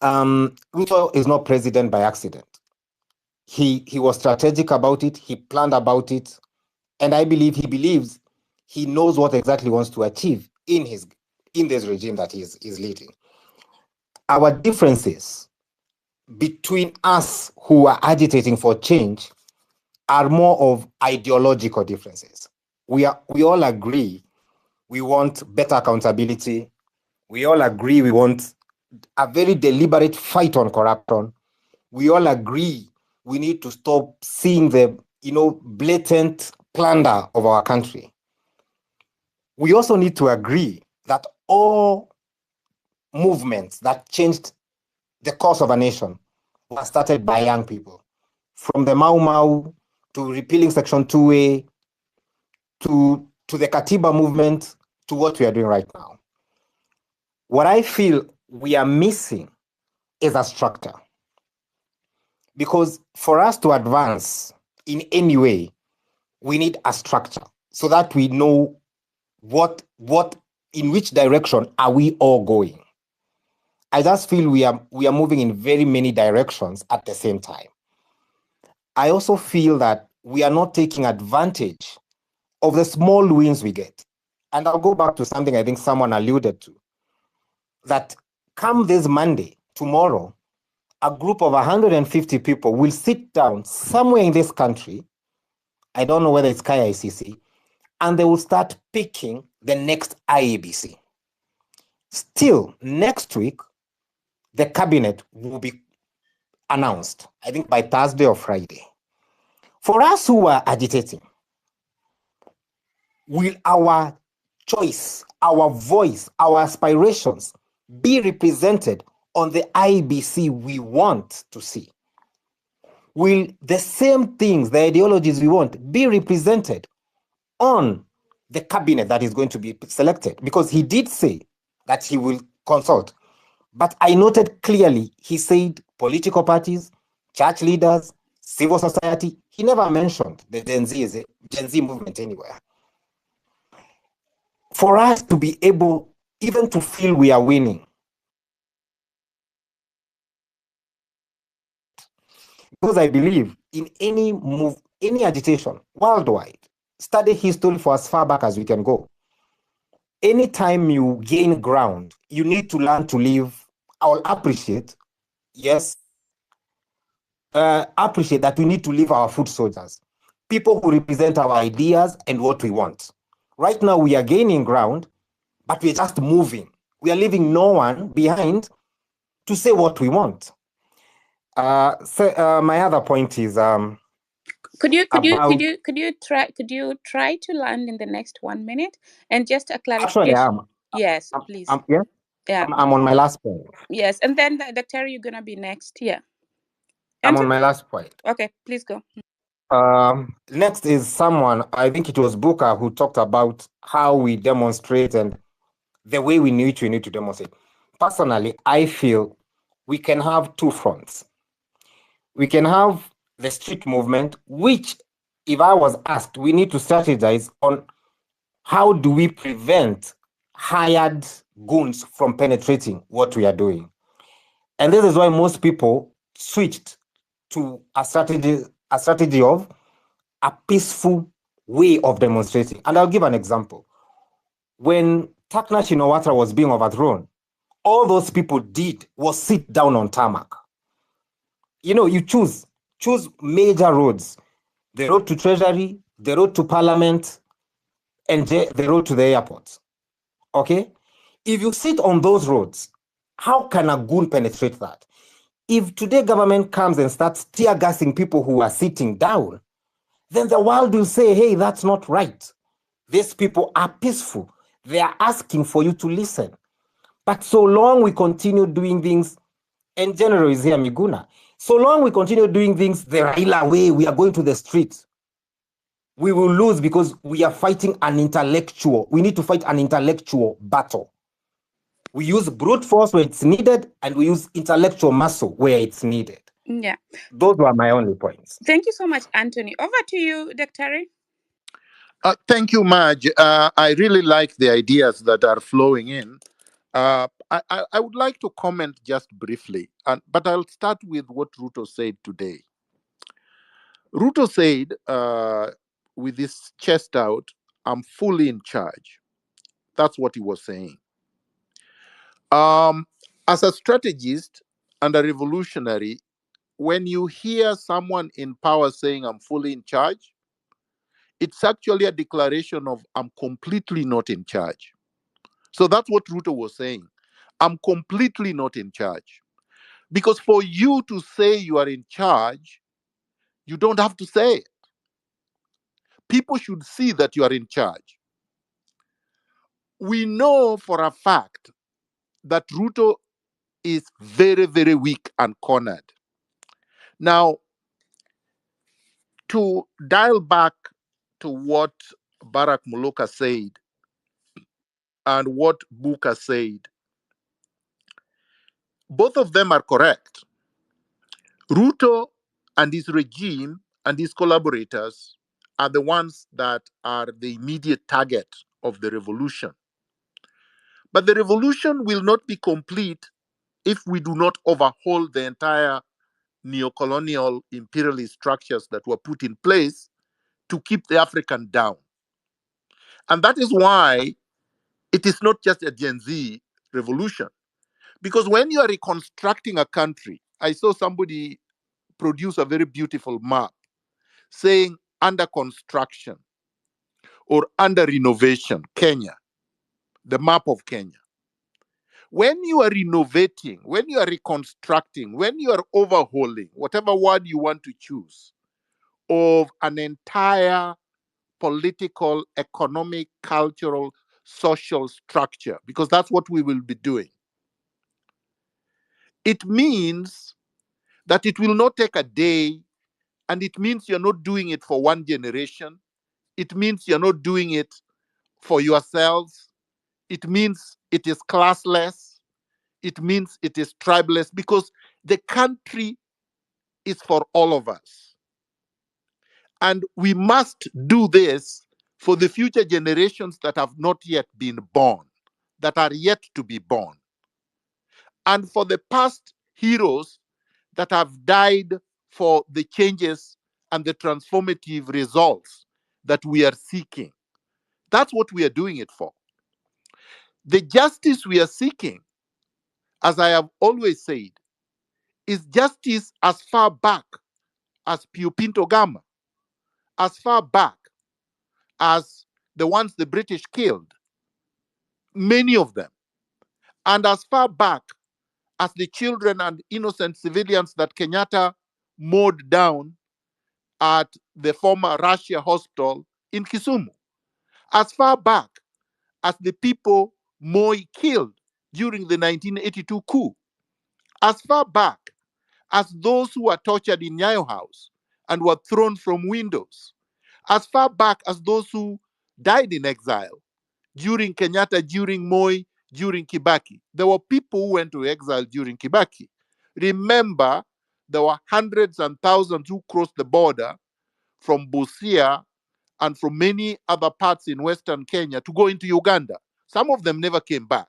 Ruto is not president by accident. He was strategic about it. He planned about it. And I believe he believes he knows what exactly he wants to achieve in this regime that he is leading. Our differences between us who are agitating for change are more of ideological differences. We all agree we want better accountability. We all agree we want a very deliberate fight on corruption. We all agree we need to stop seeing the blatant plunder of our country. We also need to agree that all movements that changed the course of a nation were started by young people. From the Mau Mau to repealing Section 2A to the Katiba movement to what we are doing right now. What I feel we are missing is a structure. Because for us to advance in any way, we need a structure so that we know in which direction are we all going. I just feel we are moving in very many directions at the same time. I also feel that we are not taking advantage of the small wins we get. And I'll go back to something I think someone alluded to, that come this Monday, tomorrow, a group of 150 people will sit down somewhere in this country, I don't know whether it's KICC, and they will start picking the next IEBC. Still, next week, the cabinet will be announced, I think by Thursday or Friday. For us who are agitating, will our choice, our voice, our aspirations be represented on the IBC we want to see? Will the same things, the ideologies we want, be represented on the cabinet that is going to be selected? Because he did say that he will consult. But I noted clearly, he said political parties, church leaders, civil society. He never mentioned the Gen Z movement anywhere. For us to be able even to feel we are winning, because I believe in any move, any agitation worldwide, study history for as far back as we can go. Anytime you gain ground, you need to learn to live. I'll appreciate, yes, appreciate that we need to leave our foot soldiers, people who represent our ideas and what we want. Right now, we are gaining ground, but we're just moving. We are leaving no one behind to say what we want. My other point is Could you try to land in the next 1 minute and just a clarification? Actually, yes, please. Yeah, I'm on my last point. Yes, and then Dr. you're gonna be next. Yeah. I'm on my last point. Okay, please go. Next is someone, I think it was Booker, who talked about how we demonstrate and the way we need to demonstrate. Personally, I feel we can have two fronts. We can have the street movement, which, if I was asked, we need to strategize on how do we prevent hired goons from penetrating what we are doing. And this is why most people switched to a strategy of a peaceful way of demonstrating. And I'll give an example. When Takna Shinawatra was being overthrown, all those people did was sit down on tarmac. You choose major roads, the road to Treasury, the road to Parliament, and the road to the airport. Okay? If you sit on those roads, how can a goon penetrate that? If today government comes and starts tear gassing people who are sitting down, then the world will say, hey, that's not right. These people are peaceful. They are asking for you to listen. But so long we continue doing things, and General is here, Miguna, so long we continue doing things the Raila way, we are going to the streets, we will lose because we are fighting an intellectual. We need to fight an intellectual battle. We use brute force where it's needed, and we use intellectual muscle where it's needed. Yeah. Those were my only points. Thank you so much, Anthony. Over to you, Dr. Thank you, Maj. I really like the ideas that are flowing in. I would like to comment just briefly, but I'll start with what Ruto said today. Ruto said, with his chest out, I'm fully in charge. That's what he was saying. As a strategist and a revolutionary, when you hear someone in power saying, I'm fully in charge, it's actually a declaration of, I'm completely not in charge. So that's what Ruto was saying. I'm completely not in charge. Because for you to say you are in charge, you don't have to say it. People should see that you are in charge. We know for a fact that Ruto is very, very weak and cornered. Now, to dial back to what Barack Muluka said and what Buka said, both of them are correct. Ruto and his regime and his collaborators are the ones that are the immediate target of the revolution. But the revolution will not be complete if we do not overhaul the entire neo-colonial imperialist structures that were put in place to keep the African down. And that is why it is not just a Gen Z revolution. Because when you are reconstructing a country, I saw somebody produce a very beautiful map saying under construction or under renovation, Kenya, the map of Kenya. When you are renovating, when you are reconstructing, when you are overhauling, whatever word you want to choose, of an entire political, economic, cultural, social structure, because that's what we will be doing, it means that it will not take a day, and it means you're not doing it for one generation. It means you're not doing it for yourselves. It means it is classless. It means it is tribeless, because the country is for all of us. And we must do this for the future generations that have not yet been born, that are yet to be born. And for the past heroes that have died for the changes and the transformative results that we are seeking. That's what we are doing it for. The justice we are seeking, as I have always said, is justice as far back as Pio Pinto Gama, as far back as the ones the British killed, many of them, and as far back as the children and innocent civilians that Kenyatta mowed down at the former Russia hospital in Kisumu, as far back as the people Moi killed during the 1982 coup, as far back as those who were tortured in Nyayo House and were thrown from windows, as far back as those who died in exile during Kenyatta, during Moi, during Kibaki. There were people who went to exile during Kibaki. Remember, there were hundreds and thousands who crossed the border from Busia and from many other parts in Western Kenya to go into Uganda. Some of them never came back.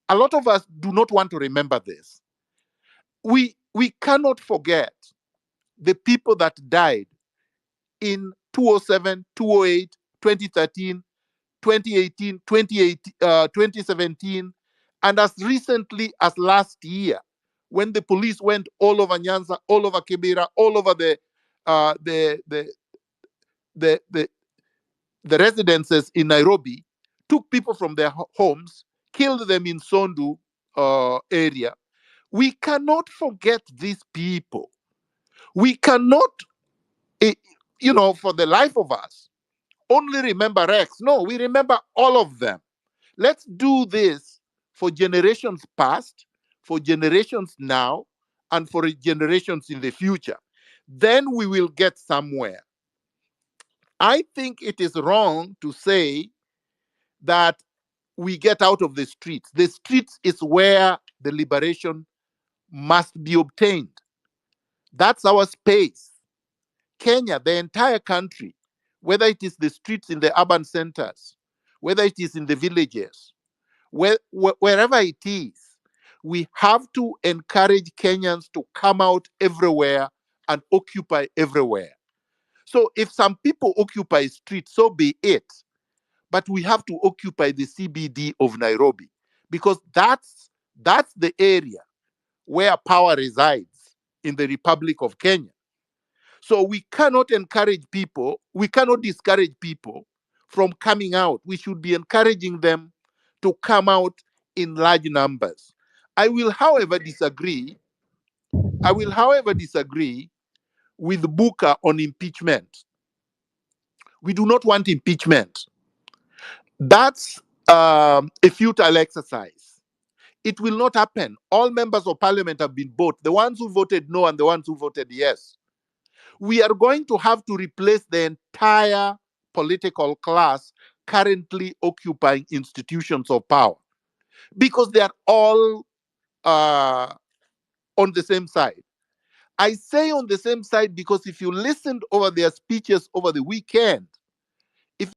A lot of us do not want to remember this. We cannot forget the people that died in 2007, 2008, 2013, 2018, 2017, and as recently as last year, when the police went all over Nyanza, all over Kibera, all over the residences in Nairobi, took people from their homes, killed them in Sondu area. We cannot forget these people. We cannot, for the life of us, only remember Rex. No, we remember all of them. Let's do this for generations past, for generations now, and for generations in the future. Then we will get somewhere. I think it is wrong to say that we get out of the streets. The streets is where the liberation must be obtained. That's our space. Kenya, the entire country, whether it is the streets in the urban centers, whether it is in the villages, wherever it is, we have to encourage Kenyans to come out everywhere and occupy everywhere. So if some people occupy streets, so be it. But we have to occupy the CBD of Nairobi, because that's the area where power resides in the Republic of Kenya. So we cannot encourage people, we cannot discourage people from coming out. We should be encouraging them to come out in large numbers. I will, however, disagree with Buka on impeachment. We do not want impeachment. That's a futile exercise. It will not happen. All members of parliament have been voted, the ones who voted no and the ones who voted yes. We are going to have to replace the entire political class currently occupying institutions of power, because they are all on the same side. I say on the same side because if you listened over their speeches over the weekend, if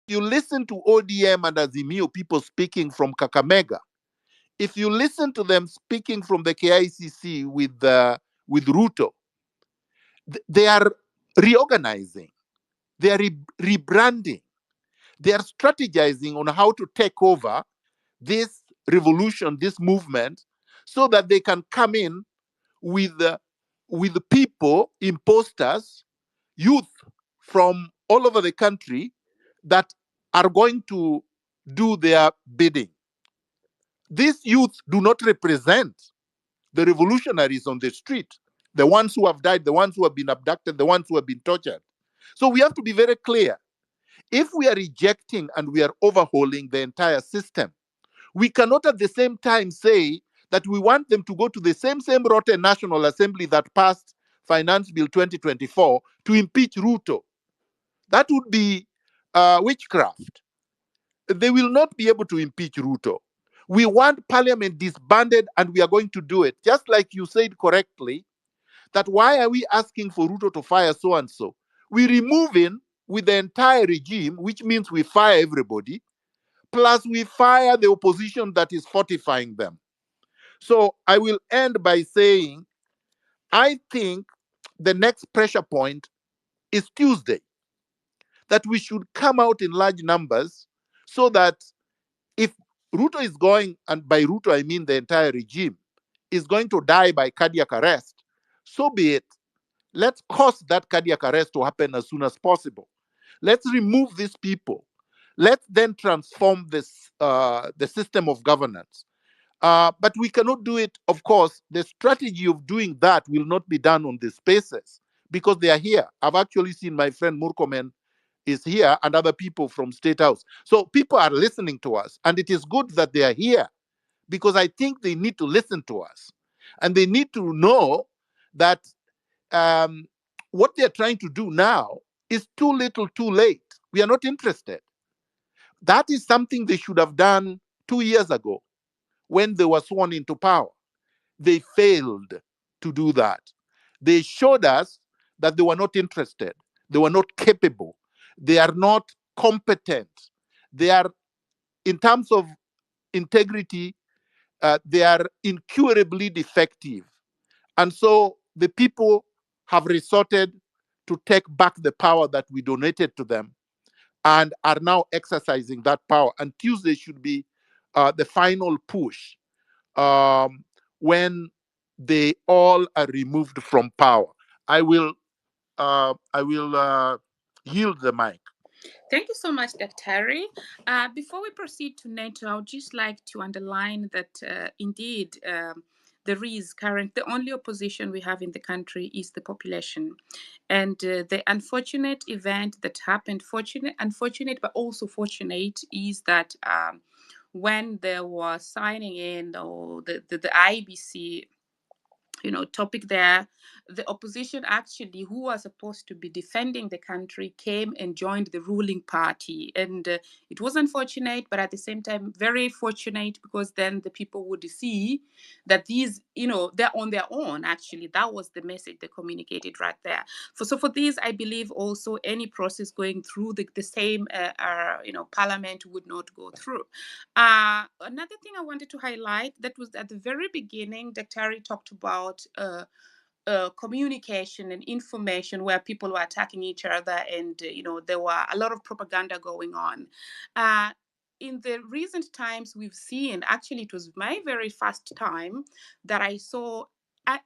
you listen to ODM and Azimio people speaking from Kakamega, if you listen to them speaking from the KICC with Ruto, they are reorganizing, they are rebranding, they are strategizing on how to take over this revolution, this movement, so that they can come in with people, imposters, youth from all over the country that are going to do their bidding. These youth do not represent the revolutionaries on the street, the ones who have died, the ones who have been abducted, the ones who have been tortured. So we have to be very clear. If we are rejecting and we are overhauling the entire system, we cannot at the same time say that we want them to go to the same rotten National Assembly that passed Finance Bill 2024 to impeach Ruto. That would be witchcraft. They will not be able to impeach Ruto. We want parliament disbanded, and we are going to do it. Just like you said correctly, that why are we asking for Ruto to fire so-and-so? We remove him with the entire regime, which means we fire everybody, plus we fire the opposition that is fortifying them. So I will end by saying, I think the next pressure point is Tuesday, that we should come out in large numbers so that if Ruto is going, and by Ruto I mean the entire regime, is going to die by cardiac arrest, so be it. Let's cause that cardiac arrest to happen as soon as possible. Let's remove these people. Let's then transform this the system of governance. But we cannot do it, of course. The strategy of doing that will not be done on the spaces because they are here. I've actually seen my friend Murkomen is here and other people from State House. So people are listening to us, and it is good that they are here because I think they need to listen to us. And they need to know that what they're trying to do now is too little, too late. We are not interested. That is something they should have done 2 years ago when they were sworn into power. They failed to do that. They showed us that they were not interested. They were not capable. They are not competent. They are, in terms of integrity, they are incurably defective. And so the people have resorted to take back the power that we donated to them and are now exercising that power. And Tuesday should be the final push when they all are removed from power. I will yield the mic. Thank you so much, Daktari. Before we proceed to NATO, I would just like to underline that indeed there is the only opposition we have in the country is the population. And the unfortunate event that happened, unfortunate but also fortunate, is that when there was signing in or the IBC topic there, the opposition actually, who was supposed to be defending the country, came and joined the ruling party. And it was unfortunate, but at the same time, very fortunate, because then the people would see that these, they're on their own, actually. That was the message they communicated right there. So for this, I believe also any process going through the same, parliament would not go through. Another thing I wanted to highlight, that was at the very beginning, Daktari talked about communication and information where people were attacking each other, and there were a lot of propaganda going on. In the recent times, we've seen, actually it was my very first time that I saw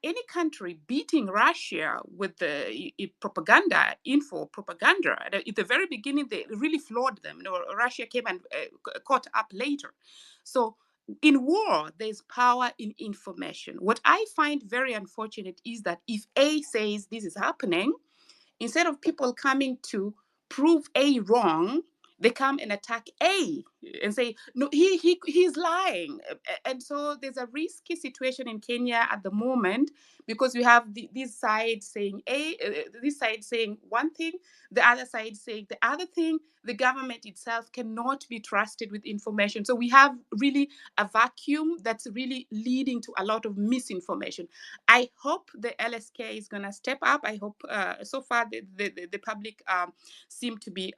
any country beating Russia with the propaganda. At the very beginning, they really floored them. Russia came and caught up later. So in war, there's power in information. What I find very unfortunate is that if A says this is happening, instead of people coming to prove A wrong, they come and attack A and say, no, he's lying. And so there's a risky situation in Kenya at the moment, because we have this side saying this side saying one thing, the other side saying the other thing. The government itself cannot be trusted with information. So we have really a vacuum that's really leading to a lot of misinformation. I hope the LSK is going to step up. I hope so far the public seem to be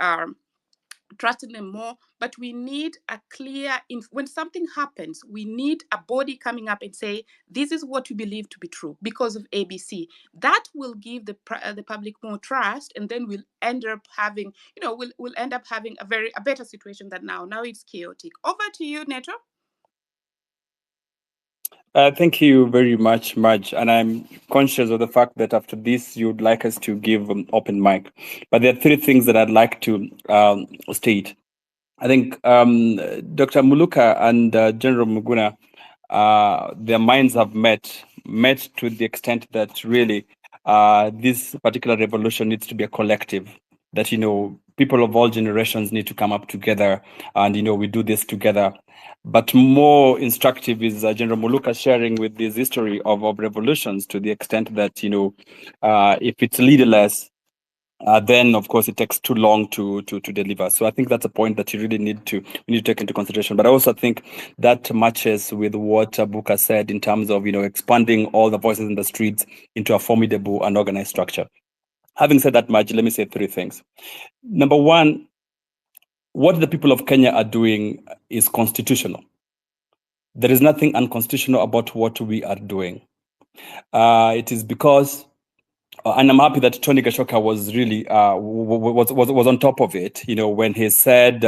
trusting them more, but we need a clear, when something happens, we need a body coming up and say, this is what we believe to be true because of ABC. That will give the public more trust, and then we'll end up having, we'll end up having a better situation than now. Now it's chaotic. Over to you, Neto. Thank you very much, Maj. And I'm conscious of the fact that after this, you'd like us to give open mic. But there are three things that I'd like to state. I think Dr. Muluka and General Miguna, their minds have met to the extent that really this particular revolution needs to be a collective, that, people of all generations need to come up together and, we do this together. But more instructive is General Muluka sharing with this history of revolutions, to the extent that, if it's leaderless, then of course it takes too long to deliver. So I think that's a point that you really need to take into consideration. But I also think that matches with what Buka said in terms of expanding all the voices in the streets into a formidable and organized structure. Having said that much, let me say three things. Number one, what the people of Kenya are doing is constitutional. There is nothing unconstitutional about what we are doing. It is because, and I'm happy that Tony Gashoka was really was on top of it, when he said,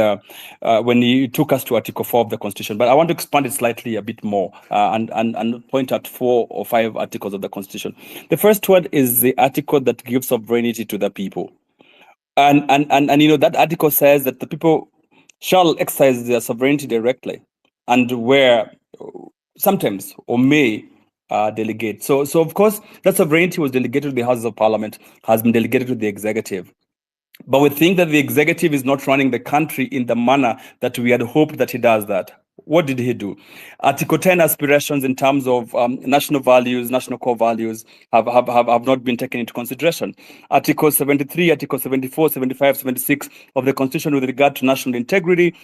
when he took us to Article 4 of the Constitution. But I want to expand it slightly a bit more and point out 4 or 5 articles of the Constitution. The first one is the article that gives sovereignty to the people. And that article says that the people shall exercise their sovereignty directly, and where sometimes or may delegate. So of course, that sovereignty was delegated to the Houses of Parliament, has been delegated to the executive. But we think that the executive is not running the country in the manner that we had hoped that he does that. What did he do? Article 10 aspirations in terms of national values, national core values have not been taken into consideration. Article 73, Article 74, 75, 76 of the Constitution with regard to national integrity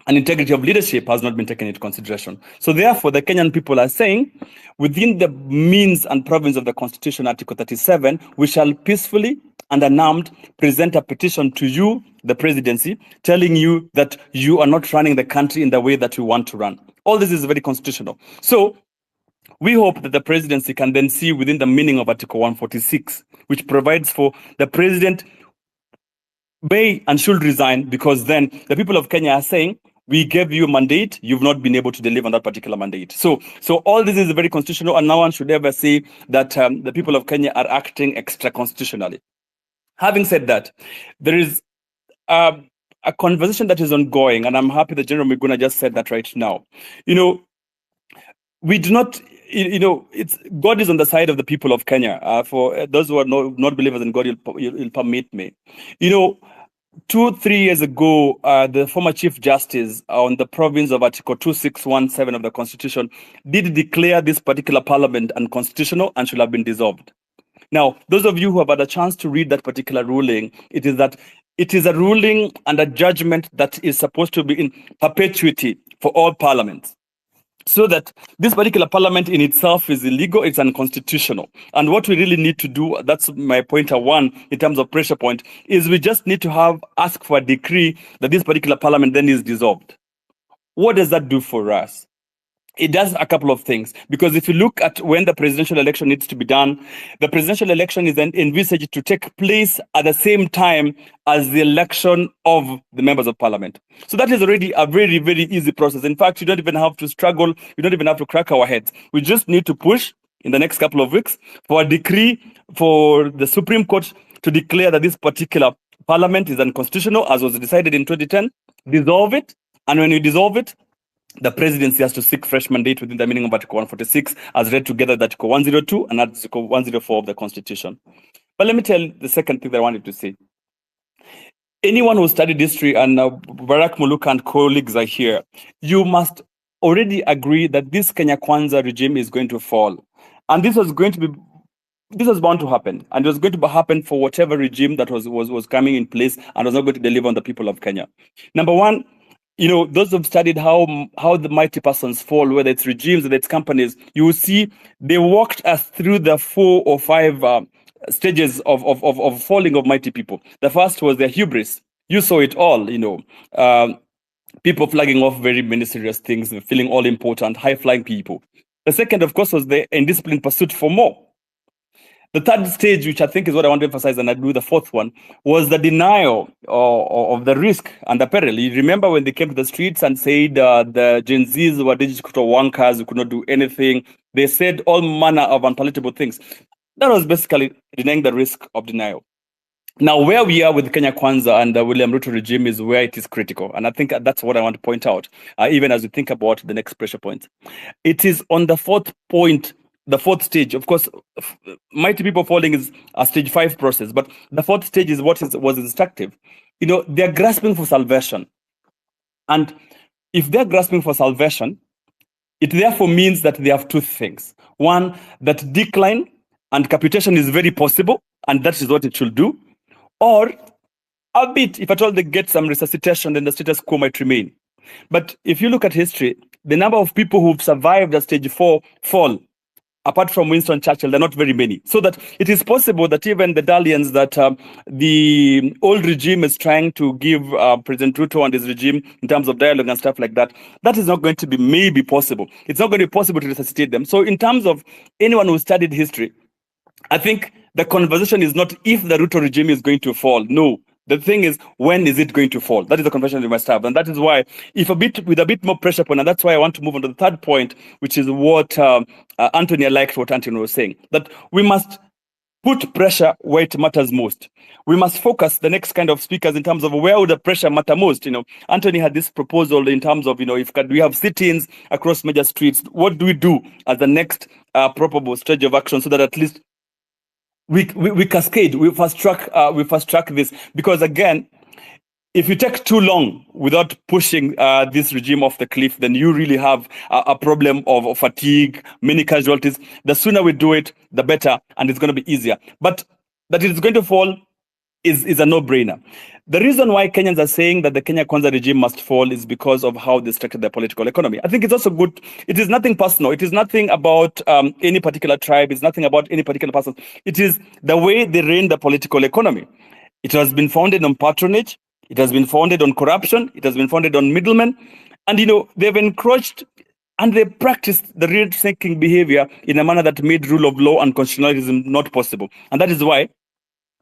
and integrity of leadership has not been taken into consideration. So therefore, the Kenyan people are saying, within the means and province of the Constitution, Article 37, we shall peacefully and unarmed present a petition to you, the presidency, telling you that you are not running the country in the way that we want to run. All this is very constitutional. So We hope that the presidency can then see within the meaning of Article 146, which provides for the president may and should resign, because then the people of Kenya are saying, we gave you a mandate, you've not been able to deliver on that particular mandate. So all this is very constitutional, and no one should ever say that the people of Kenya are acting extra-constitutionally. Having said that, there is a conversation that is ongoing, and I'm happy that General Miguna just said that right now. We do not, it's God is on the side of the people of Kenya. For those who are not believers in God, you'll permit me. 2-3 years ago, the former Chief Justice on the province of Article 2617 of the Constitution did declare this particular parliament unconstitutional and should have been dissolved. Now, those of you who have had a chance to read that particular ruling, it is a ruling and a judgment that is supposed to be in perpetuity for all parliaments. So that this particular parliament in itself is illegal, it's unconstitutional. And what we really need to do, that's my pointer one in terms of pressure point, is we just need to ask for a decree that this particular parliament then is dissolved. What does that do for us? It does a couple of things, because if you look at when the presidential election needs to be done, the presidential election is then envisaged to take place at the same time as the election of the members of parliament. So that is already a very, very easy process. In fact, you don't even have to struggle. You don't even have to crack our heads. We just need to push in the next couple of weeks for a decree for the Supreme Court to declare that this particular parliament is unconstitutional, as was decided in 2010, dissolve it. And when you dissolve it, the presidency has to seek fresh mandate within the meaning of Article 146, as read together with Article 102 and Article 104 of the Constitution. But let me tell you the second thing that I wanted to say. Anyone who studied history, and Barack Muluka and colleagues are here, you must already agree that this Kenya Kwanza regime is going to fall. And this was bound to happen. And it was going to happen for whatever regime that was coming in place and was not going to deliver on the people of Kenya. Number one, those who've studied how the mighty persons fall, whether it's regimes, whether it's companies, you will see they walked us through the 4 or 5 stages of falling of mighty people. The first was their hubris. You saw it all, people flagging off very many serious things, feeling all important, high-flying people. The second, of course, was the indisciplined pursuit for more. The third stage, which I think is what I want to emphasize, and I do the fourth one, was the denial of the risk and the peril. You remember when they came to the streets and said the Gen Zs were digital wankers who could not do anything. They said all manner of unpalatable things. That was basically denying the risk of denial. Now, where we are with Kenya Kwanza and the William Ruto regime is where it is critical. And I think that's what I want to point out, even as we think about the next pressure point. It is on the fourth point, the fourth stage. Of course, mighty people falling is a stage 5 process, but the fourth stage is what was instructive. They're grasping for salvation. And if they're grasping for salvation, it therefore means that they have two things. One, that decline and capitation is very possible, and that is what it should do. Or a bit, if at all they get some resuscitation, then the status quo might remain. But if you look at history, the number of people who've survived a stage 4 fall, apart from Winston Churchill, they're not very many. So that it is possible that even the dalliance that the old regime is trying to give President Ruto and his regime in terms of dialogue and stuff like that, that is not going to be maybe possible. It's not going to be possible to resuscitate them. So in terms of anyone who studied history, I think the conversation is not if the Ruto regime is going to fall. No. The thing is, when is it going to fall? That is the conversation we must have. And that is why, with a bit more pressure point, and that's why I want to move on to the third point, which is what Anthony, I liked what Anthony was saying, that we must put pressure where it matters most. We must focus the next kind of speakers in terms of where would the pressure matter most. Anthony had this proposal in terms of, if we have sit-ins across major streets, what do we do as the next probable stage of action so that at least we cascade, we fast track this, because again, if you take too long without pushing this regime off the cliff, then you really have a problem of fatigue, many casualties. The sooner we do it, the better, and it's going to be easier. But that it is going to fall is a no-brainer. The reason why Kenyans are saying that the Kenya Kwanza regime must fall is because of how they structured their political economy. I think it's also good. It is nothing personal. It is nothing about any particular tribe. It's nothing about any particular person. It is the way they ran the political economy. It has been founded on patronage. It has been founded on corruption. It has been founded on middlemen. And, they've encroached And they practiced the rent-seeking behavior in a manner that made rule of law and constitutionalism not possible. And that is why,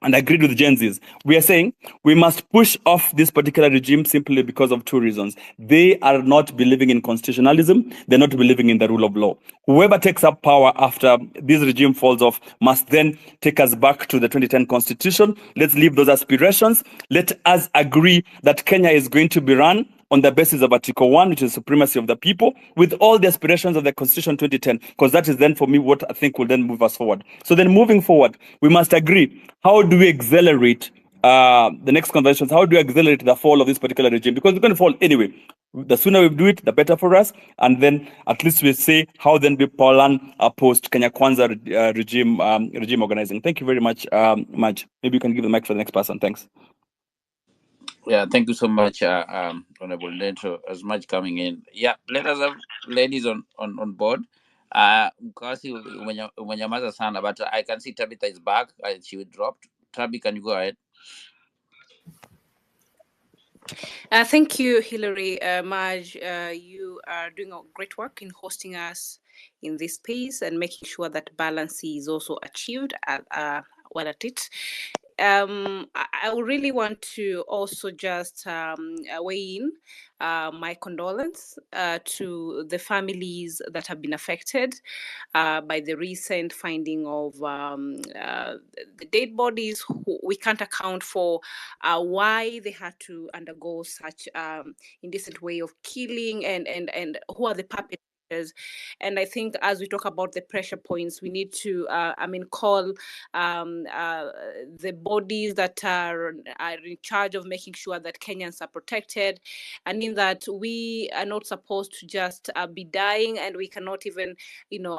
and I agreed with Gen Zs, we are saying we must push off this particular regime simply because of two reasons. They are not believing in constitutionalism. They're not believing in the rule of law. Whoever takes up power after this regime falls off must then take us back to the 2010 constitution. Let's leave those aspirations. Let us agree that Kenya is going to be run on the basis of Article 1, which is supremacy of the people, with all the aspirations of the Constitution 2010, because that is then, for me, what I think will then move us forward. So then moving forward, we must agree, how do we accelerate the next conventions? How do we accelerate the fall of this particular regime? Because it's going to fall anyway. The sooner we do it, the better for us. And then at least we say how then we plan post Kenya Kwanza regime organizing. Thank you very much, Maj. Maybe you can give the mic for the next person. Thanks. Yeah, thank you so much, Honorable Dentro, as much coming in. Yeah, let us have ladies on board. Mkasi umenyamaza sana, but I can see Tabitha is back. She dropped. Tabi, can you go ahead? Thank you, Hilary. Maj, you are doing a great work in hosting us in this space and making sure that balance is also achieved well at it. I would really want to also just weigh in my condolence to the families that have been affected by the recent finding of the dead bodies. We can't account for why they had to undergo such indecent way of killing, and who are the perpetrators. And I think as we talk about the pressure points, we need to, call the bodies that are in charge of making sure that Kenyans are protected, and in that we are not supposed to just be dying, and we cannot even,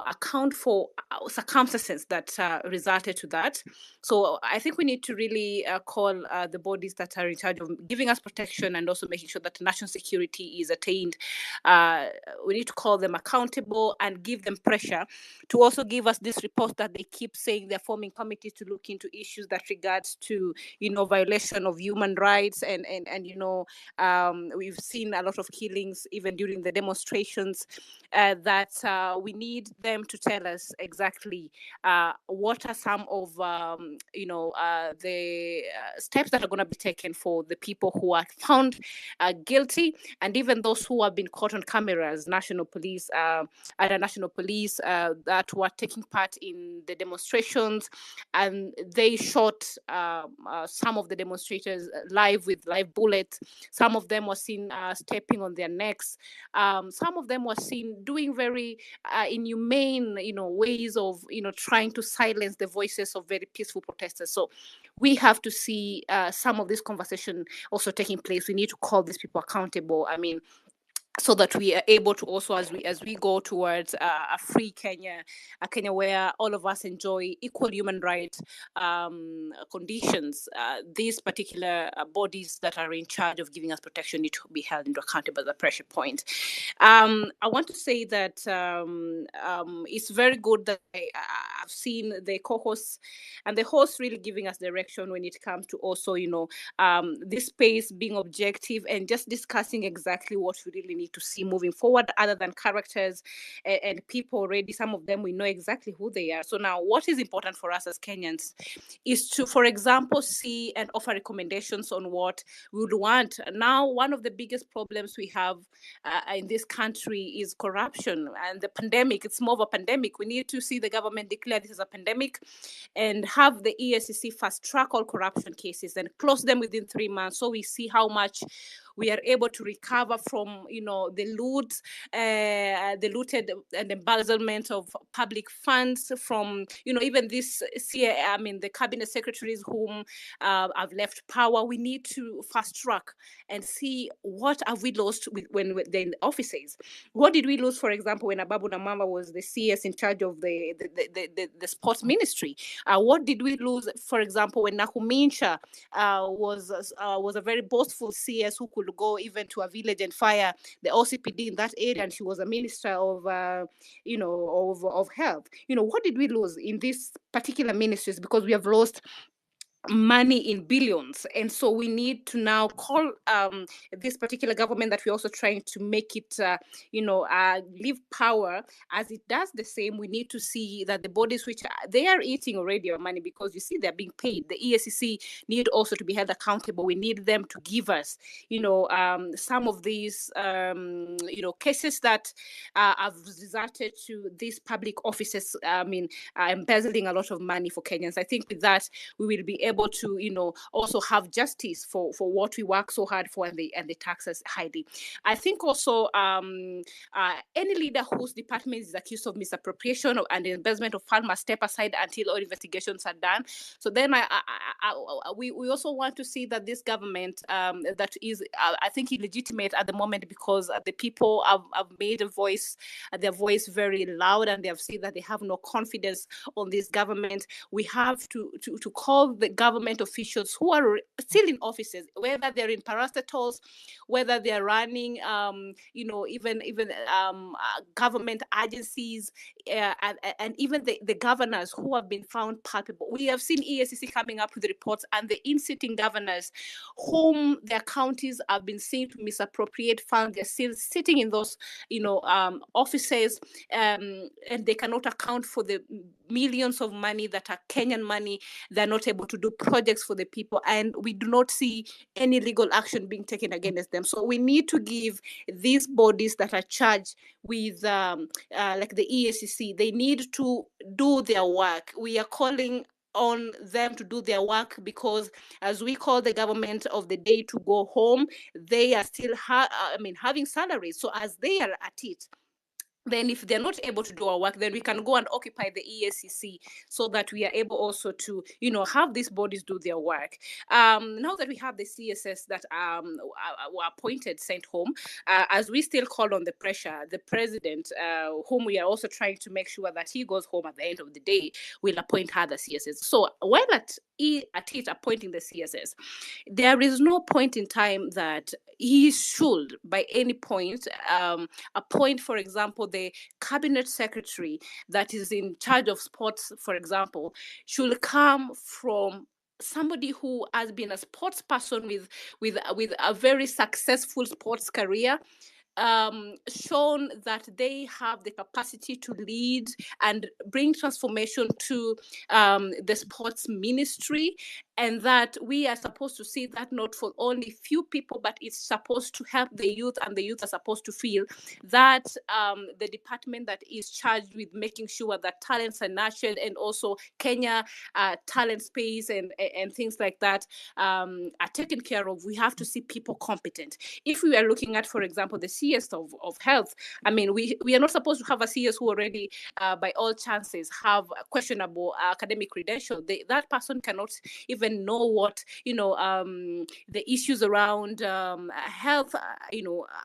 account for circumstances that resulted to that. So I think we need to really call the bodies that are in charge of giving us protection and also making sure that national security is attained. We need to call them accountable and give them pressure to also give us this report that they keep saying they're forming committees to look into issues that regards to, violation of human rights, and we've seen a lot of killings even during the demonstrations, that we need them to tell us exactly what are some of the steps that are going to be taken for the people who are found guilty, and even those who have been caught on cameras, national police that were taking part in the demonstrations, and they shot some of the demonstrators live with live bullets. Some of them were seen stepping on their necks. Some of them were seen doing very inhumane, ways of, trying to silence the voices of very peaceful protesters. So we have to see some of this conversation also taking place. We need to call these people accountable. So that we are able to also, as we go towards a free Kenya, a Kenya where all of us enjoy equal human rights conditions, these particular bodies that are in charge of giving us protection need to be held into account as a pressure point. I want to say that it's very good that I've seen the co-hosts and the hosts really giving us direction when it comes to also, this space being objective and just discussing exactly what we really need to see moving forward, other than characters and people already. Some of them we know exactly who they are. So now what is important for us as Kenyans is to, for example, see and offer recommendations on what we would want. Now, one of the biggest problems we have in this country is corruption and the pandemic. It's more of a pandemic. We need to see the government declare this as a pandemic and have the EACC fast track all corruption cases and close them within 3 months, so we see how much we are able to recover from, the looted and embezzlement of public funds from, even this the cabinet secretaries whom have left power. We need to fast track and see what have we lost when they're in the offices. What did we lose, for example, when Ababu Namamba was the CS in charge of the sports ministry? What did we lose, for example, when Nakuminsha was a very boastful CS who could go even to a village and fire the OCPD in that area, and she was a minister of of health. What did we lose in these particular ministries? Because we have lost money in billions. And so we need to now call this particular government that we're also trying to make it, leave power. As it does the same, we need to see that the bodies which they are eating already our money, because you see they're being paid. The EACC need also to be held accountable. We need them to give us, some of these, cases that have resulted to these public offices, embezzling a lot of money for Kenyans. I think with that, we will be able to, also have justice for what we work so hard for, and the taxes hiding. I think also any leader whose department is accused of misappropriation and embezzlement of funds must step aside until all investigations are done. So then we also want to see that this government that is, I think, illegitimate at the moment, because the people have made their voice very loud, and they have said that they have no confidence on this government. We have to call the government officials who are still in offices, whether they're in parastatals, whether they're running, even government agencies, and even the governors who have been found culpable. We have seen EACC coming up with reports, and the in-sitting governors whom their counties have been seen to misappropriate funds, they're still sitting in those, offices, and they cannot account for the millions of money that are Kenyan money. They're not able to do projects for the people, and we do not see any legal action being taken against them. So we need to give these bodies that are charged with, like the EACC, they need to do their work. We are calling on them to do their work, because as we call the government of the day to go home, they are still having salaries. So as they are at it, then if they're not able to do our work, then we can go and occupy the EACC, so that we are able also to, have these bodies do their work. Now that we have the CSS that were appointed, sent home, as we still call on the pressure, the president, whom we are also trying to make sure that he goes home at the end of the day, will appoint other CSS. So while at it appointing the CSS, there is no point in time that he should, by any point, appoint, for example, the cabinet secretary that is in charge of sports, for example, should come from somebody who has been a sports person with a very successful sports career, shown that they have the capacity to lead and bring transformation to the sports ministry, and that we are supposed to see that not for only few people, but it's supposed to help the youth, and the youth are supposed to feel that the department that is charged with making sure that talents are nurtured, and also Kenya talent space and things like that are taken care of. We have to see people competent. If we are looking at, for example, the CS of health, we are not supposed to have a CS who already, by all chances, have a questionable academic credential. That person cannot even know what the issues around health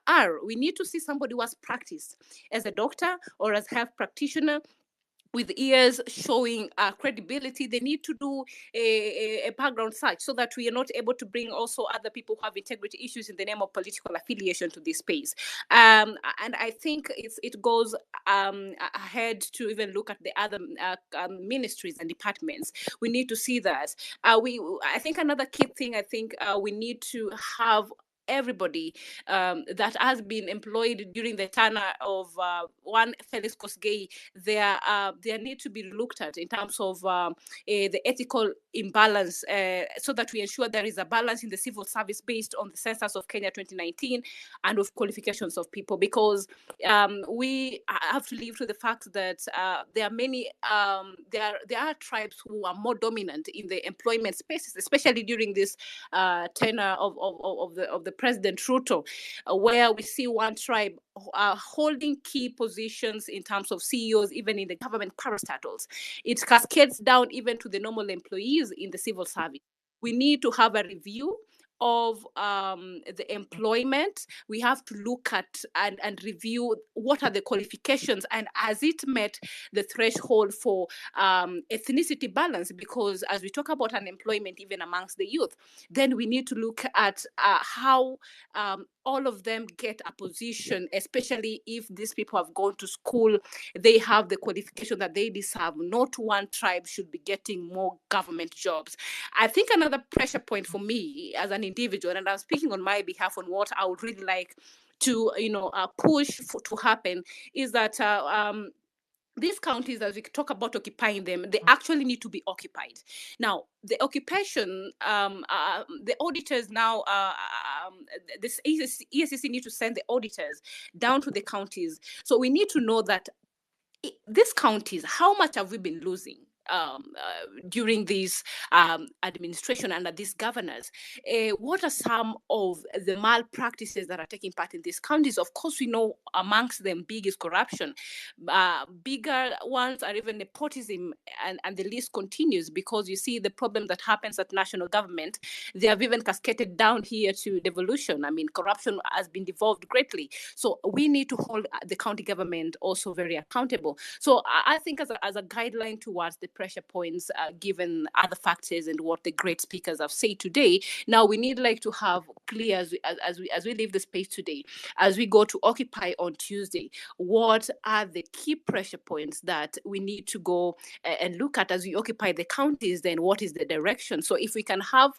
are. We need to see somebody who has practiced as a doctor or as health practitioner, with ears showing credibility. They need to do a background search, so that we are not able to bring also other people who have integrity issues in the name of political affiliation to this space. And I think it goes ahead to even look at the other ministries and departments. We need to see that. I think another key thing, we need to have everybody that has been employed during the tenure of one Felix Kosgei, there need to be looked at in terms of the ethical imbalance, so that we ensure there is a balance in the civil service based on the census of Kenya 2019 and of qualifications of people, because we have to live with the fact that there are many there are tribes who are more dominant in the employment spaces, especially during this tenure of the President Ruto, where we see one tribe holding key positions in terms of CEOs, even in the government parastatals. It cascades down even to the normal employees in the civil service. We need to have a review of the employment. We have to look at and review what are the qualifications, and has it met the threshold for ethnicity balance, because as we talk about unemployment even amongst the youth, then we need to look at how all of them get a position, especially if these people have gone to school, they have the qualification that they deserve. Not one tribe should be getting more government jobs. I think another pressure point for me as an individual, and I'm speaking on my behalf on what I would really like to, push to happen, is that these counties, as we talk about occupying them, they actually need to be occupied. Now, the occupation, the auditors now, this ESCC need to send the auditors down to the counties. So we need to know that these counties, how much have we been losing during this administration under these governors? What are some of the malpractices that are taking part in these counties? Of course, we know amongst them big is corruption. Bigger ones are even nepotism, and the list continues, because you see the problem that happens at national government. They have even cascaded down here to devolution. I mean, corruption has been devolved greatly. So we need to hold the county government also very accountable. So I think as a guideline towards the pressure points, given other factors and what the great speakers have said today, now we need to have clear as we leave the space today, as we go to Occupy on Tuesday, what are the key pressure points that we need to go and look at as we occupy the counties? Then what is the direction? So if we can have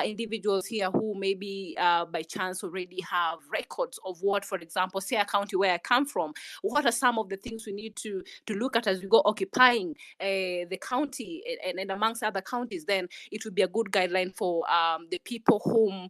individuals here who maybe by chance already have records of what, for example, say a county where I come from, what are some of the things we need to look at as we go occupying the county and amongst other counties, then it would be a good guideline for the people whom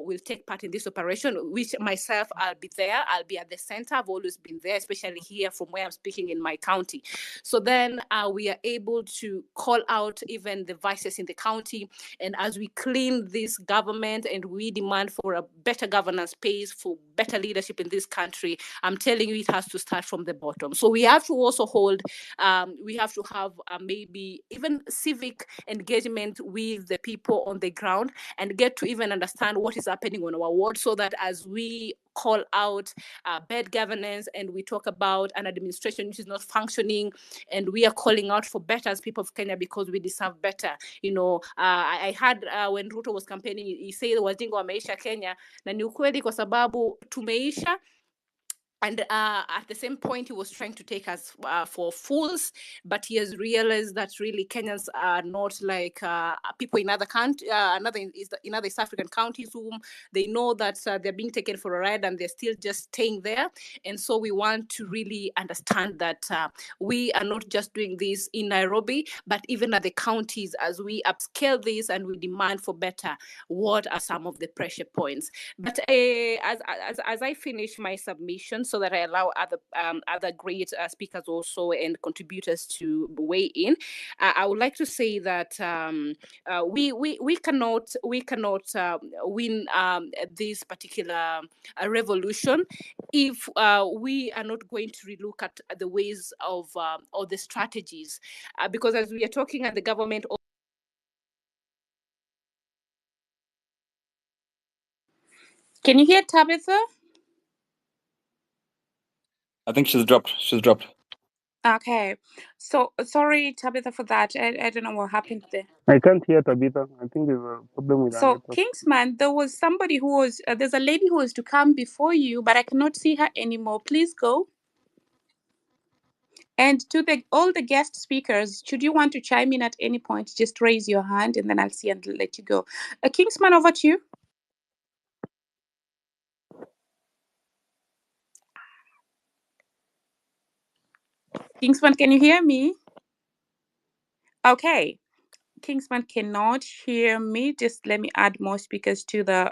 will take part in this operation, which myself, I'll be there. I'll be at the center. I've always been there, especially here from where I'm speaking in my county. So then we are able to call out even the vices in the county. And as we clean this government and we demand for a better governance space, for better leadership in this country, I'm telling you, it has to start from the bottom. So we have to also hold, we have to have maybe even civic engagement with the people on the ground and get to even understand what is happening on our ward, so that as we call out bad governance and we talk about an administration which is not functioning, and we are calling out for better as people of Kenya because we deserve better. I heard when Ruto was campaigning, he said wajinga wameisha Kenya, na ni ukweli kwa sababu tumeisha. And at the same point, he was trying to take us for fools, but he has realized that really Kenyans are not like people in other countries, in other East African countries, whom they know that they're being taken for a ride and they're still just staying there. And so we want to really understand that we are not just doing this in Nairobi, but even at the counties, as we upscale this and we demand for better. What are some of the pressure points? But as I finish my submission, so that I allow other great speakers also and contributors to weigh in, I would like to say that we cannot win this particular revolution if we are not going to relook at the ways of or the strategies, because as we are talking at the government. Can you hear Tabitha? I think she's dropped. Okay, so sorry Tabitha for that. I don't know what happened there. I can't hear Tabitha. I think there's a problem with our So network. Kingsman, there was somebody who was there's a lady who was to come before you, but I cannot see her anymore. Please go. And to all the guest speakers, should you want to chime in at any point, just raise your hand and then I'll see and let you go. Kingsman, over to you. Kingsman, can you hear me? Okay. Kingsman cannot hear me. Just let me add more speakers to the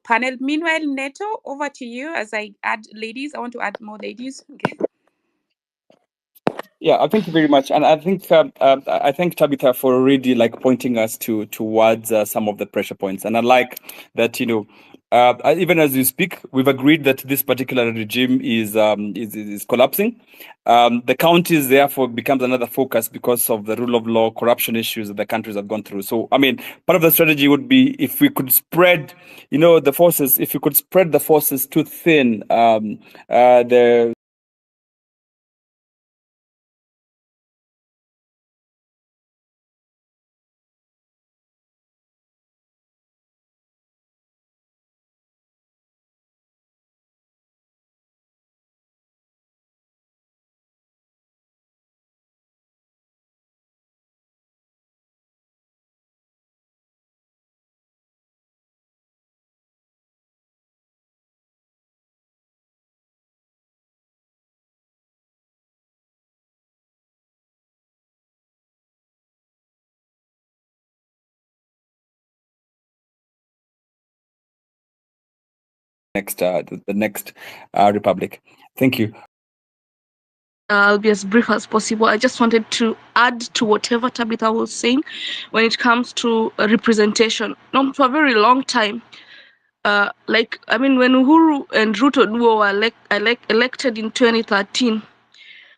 panel. Meanwhile, Neto, over to you. As I add ladies, I want to add more ladies. Okay. Yeah, thank you very much, and I think I thank Tabitha for already pointing us towards some of the pressure points, and I like that even as you speak, we've agreed that this particular regime is collapsing. The counties therefore becomes another focus because of the rule of law, corruption issues that the countries have gone through. So I mean, part of the strategy would be if we could spread, the forces. If we could spread the forces too thin, the next republic. Thank you. I'll be as brief as possible. I just wanted to add to whatever Tabitha was saying when it comes to representation. For a very long time, when Uhuru and Ruto duo were elected in 2013,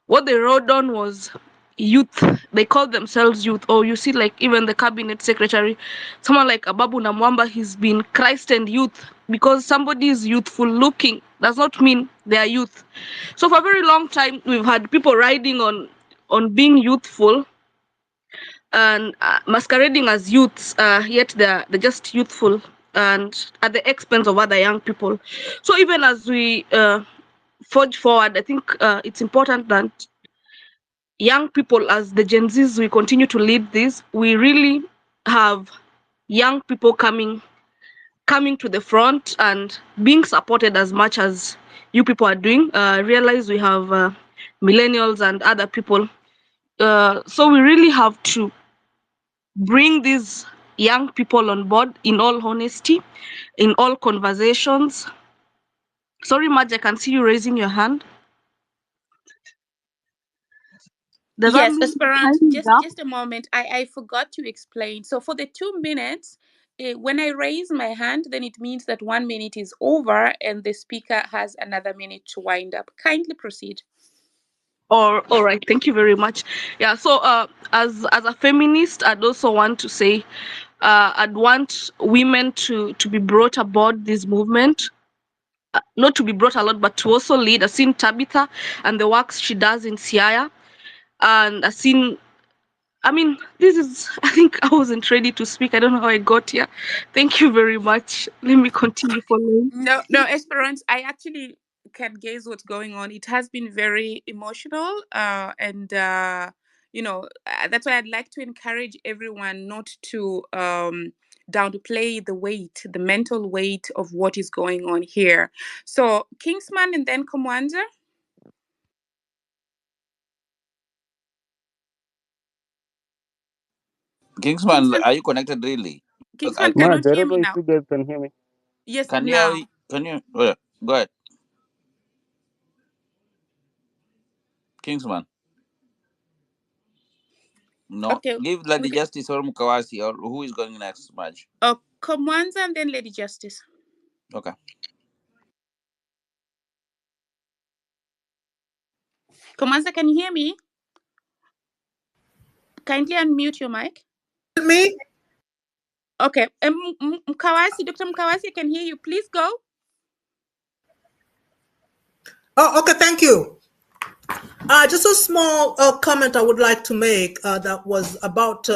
what they wrote down was youth. They called themselves youth. Or you see, like even the cabinet secretary, someone like Ababu Namwamba, he's been Christ and youth. Because somebody is youthful looking does not mean they are youth. So for a very long time, we've had people riding on being youthful and masquerading as youths, yet they're just youthful and at the expense of other young people. So even as we forge forward, I think it's important that young people, as the Gen Zs, we continue to lead this. We really have young people coming to the front and being supported as much as you people are doing. Realize we have millennials and other people. So we really have to bring these young people on board in all honesty, in all conversations. Sorry, Madge, I can see you raising your hand. Does that Yes, mean Esperant, time is up? just a moment. I forgot to explain. So for the 2 minutes, when I raise my hand, then it means that 1 minute is over and the speaker has another minute to wind up. Kindly proceed. All right, thank you very much. Yeah, so as a feminist, I'd also want to say I'd want women to be brought aboard this movement. Not to be brought a lot, but to also lead. I've seen Tabitha and the works she does in Siaya, and I've seen. I think I wasn't ready to speak. I don't know how I got here. Thank you very much. Let me continue following. No, Esperance, I actually can guess what's going on. It has been very emotional, and that's why I'd like to encourage everyone not to downplay the mental weight of what is going on here. So, Kingsman and then Komwanza. Kingsman, are you connected really? Kingsman Marge, cannot I hear don't me know if now. you guys can hear me. Yes, Can now. you go ahead. Kingsman. No. Okay. Give Lady Justice or Mukawasi, or who is going next, Marge? Komwanza and then Lady Justice. Okay. Komwanza, can you hear me? Kindly unmute your mic. Me? Okay. Mkawasi, Dr. Mkawasi, I can hear you. Please go. Oh, okay, thank you. Just a small comment I would like to make that was about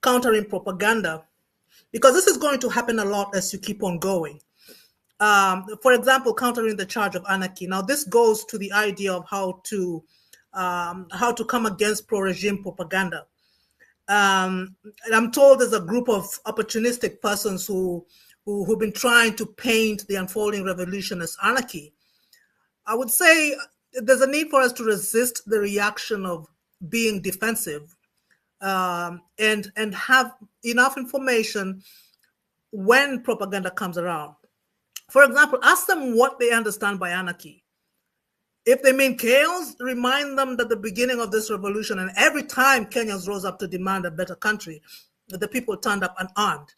countering propaganda, because this is going to happen a lot as you keep on going. For example, countering the charge of anarchy. Now, this goes to the idea of how to come against pro-regime propaganda. And I'm told there's a group of opportunistic persons who've been trying to paint the unfolding revolution as anarchy. I would say there's a need for us to resist the reaction of being defensive and have enough information when propaganda comes around. For example, ask them what they understand by anarchy. If they mean chaos, remind them that the beginning of this revolution, and every time Kenyans rose up to demand a better country, the people turned up unarmed.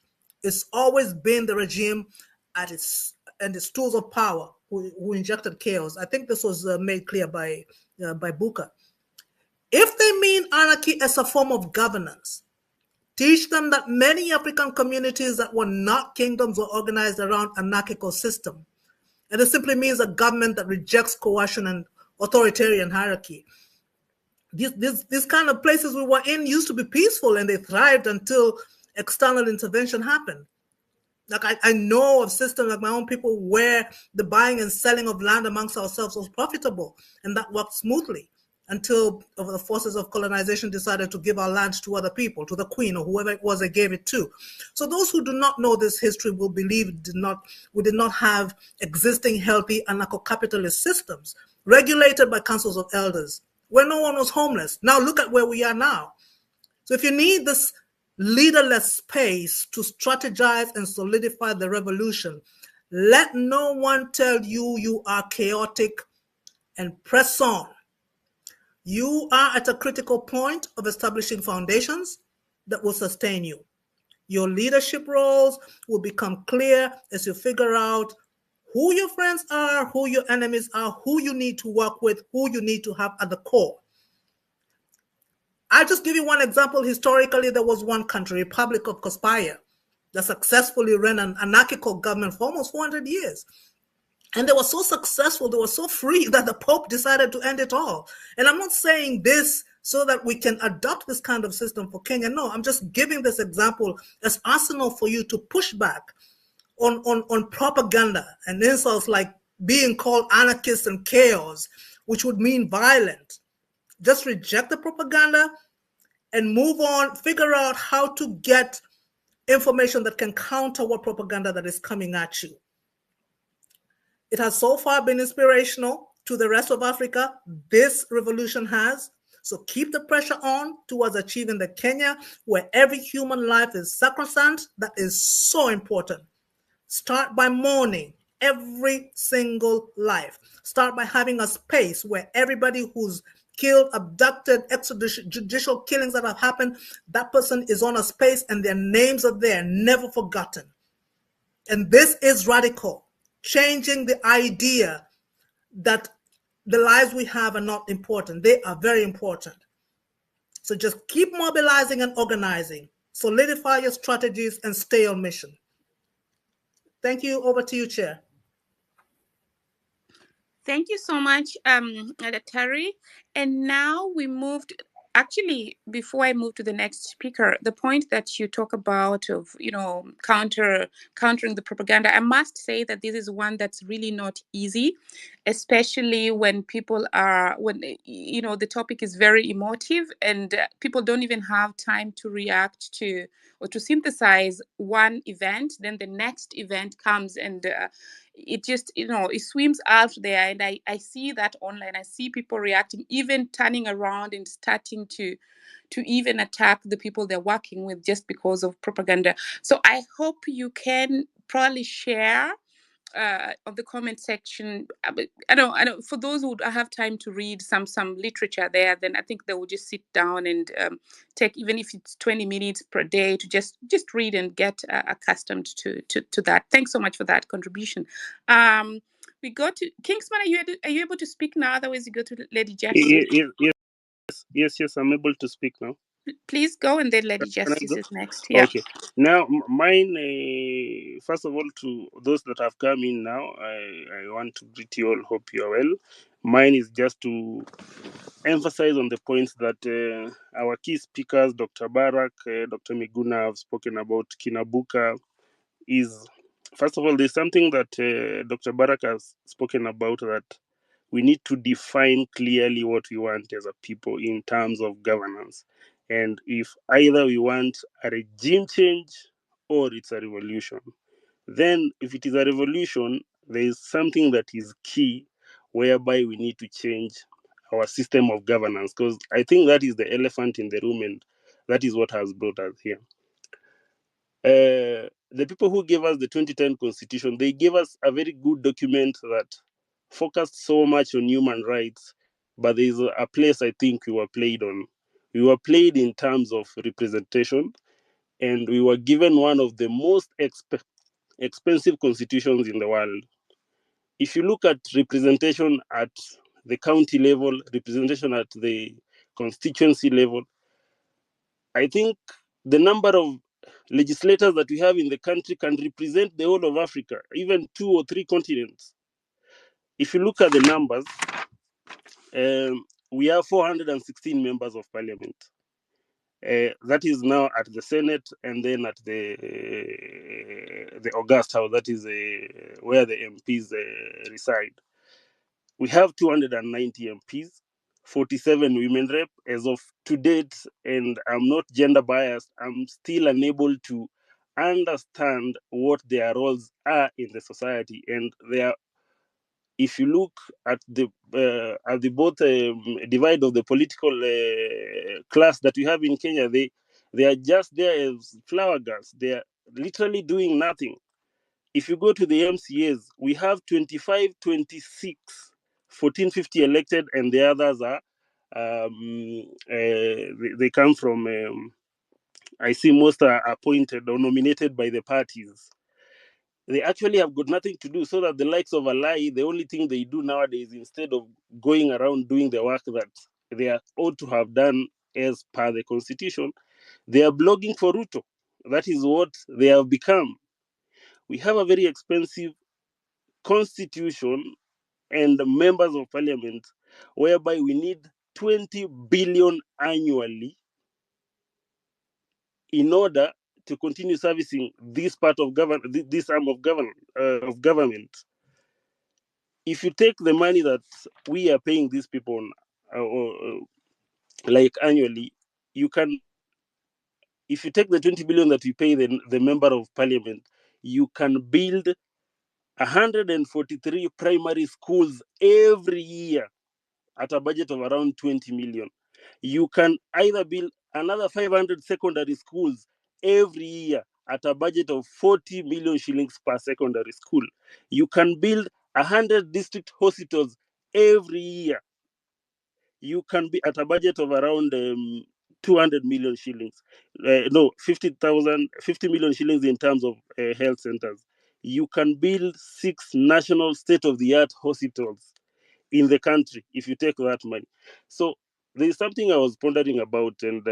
It's always been the regime and its tools of power who injected chaos. I think this was made clear by Booker. If they mean anarchy as a form of governance, teach them that many African communities that were not kingdoms were organized around anarchical system. And it simply means a government that rejects coercion and authoritarian hierarchy. These kind of places we were in used to be peaceful and they thrived until external intervention happened. Like I know of systems like my own people where the buying and selling of land amongst ourselves was profitable and that worked smoothly until the forces of colonization decided to give our land to other people, to the queen or whoever it was they gave it to. So those who do not know this history will believe we did not have existing healthy anarcho-capitalist systems regulated by councils of elders where no one was homeless. Now look at where we are now. So if you need this leaderless space to strategize and solidify the revolution, Let no one tell you you are chaotic, and press on. You are at a critical point of establishing foundations that will sustain you. Your leadership roles will become clear as you figure out who your friends are, who your enemies are, who you need to work with, who you need to have at the core. I'll just give you one example. Historically, there was one country, Republic of Kospaya, that successfully ran an anarchical government for almost 400 years. And they were so successful, they were so free that the Pope decided to end it all. And I'm not saying this so that we can adopt this kind of system for Kenya. No, I'm just giving this example as arsenal for you to push back on propaganda and insults like being called anarchist and chaos, which would mean violent. Just reject the propaganda and move on, figure out how to get information that can counter what propaganda that is coming at you. It has so far been inspirational to the rest of Africa. This revolution has. So keep the pressure on towards achieving the Kenya where every human life is sacrosanct. That is so important. Start by mourning every single life. Start by having a space where everybody who's killed, abducted, extrajudicial killings that have happened, that person is on a space and their names are there, never forgotten. And this is radical, changing the idea that the lives we have are not important. They are very important. So just keep mobilizing and organizing, solidify your strategies, and stay on mission. Thank you. Over to you, Chair. Thank you so much, Terry. And now we moved. Actually, before I move to the next speaker, the point that you talk about of countering the propaganda, I must say that this is one that's really not easy, especially when people are the topic is very emotive and people don't even have time to react to or to synthesize one event. Then the next event comes and it just it swims out there, and I see that online. I see people reacting, even turning around and starting to even attack the people they're working with just because of propaganda. So I hope you can probably share of the comment section. I know for those who have time to read some literature there, then I think they will just sit down and take, even if it's 20 minutes per day, to just read and get accustomed to that. Thanks so much for that contribution. We go to Kingsman. Are you able to speak now? Otherwise, you go to Lady Justice. Yes, I'm able to speak now. Please go, and then Lady Justice is next. Yeah. Okay. Now, mine, first of all, to those that have come in now, I want to greet you all. Hope you are well. Mine is just to emphasize on the points that our key speakers, Dr. Barak, Dr. Miguna, have spoken about. Kinabuka is, first of all, there's something that Dr. Barak has spoken about, that we need to define clearly what we want as a people in terms of governance. And if either we want a regime change or it's a revolution, then if it is a revolution, there is something that is key whereby we need to change our system of governance, because I think that is the elephant in the room, and that is what has brought us here. The people who gave us the 2010 constitution, they gave us a very good document that focused so much on human rights, but there's a place I think we were played on. We were played in terms of representation, and we were given one of the most expensive constitutions in the world. If you look at representation at the county level, representation at the constituency level, I think the number of legislators that we have in the country can represent the whole of Africa, even 2 or 3 continents. If you look at the numbers, we have 416 members of parliament. That is now at the Senate, and then at the August House, that is where the MPs reside. We have 290 MPs, 47 women rep as of to date, and I'm not gender biased. I'm still unable to understand what their roles are in the society, and if you look at the both divide of the political class that we have in Kenya, they are just there as flower girls. They are literally doing nothing. If you go to the MCAs, we have 25, 26, 1450 elected, and the others are they come from. I see most are appointed or nominated by the parties. They actually have got nothing to do, so that the likes of Alai, the only thing they do nowadays, instead of going around doing the work that they are ought to have done as per the constitution, they are blogging for Ruto. That is what they have become. We have a very expensive constitution and members of parliament whereby we need 20 billion annually in order to continue servicing this part of this arm of government. If you take the money that we are paying these people like annually, you can, if you take the 20 billion that we pay the member of parliament, you can build 143 primary schools every year at a budget of around 20 million. You can either build another 500 secondary schools every year at a budget of 40 million shillings per secondary school. You can build 100 district hospitals every year. You can be at a budget of around 200 million shillings. 50 million shillings in terms of health centers. You can build 6 national state-of-the-art hospitals in the country if you take that money. So there's something I was pondering about, and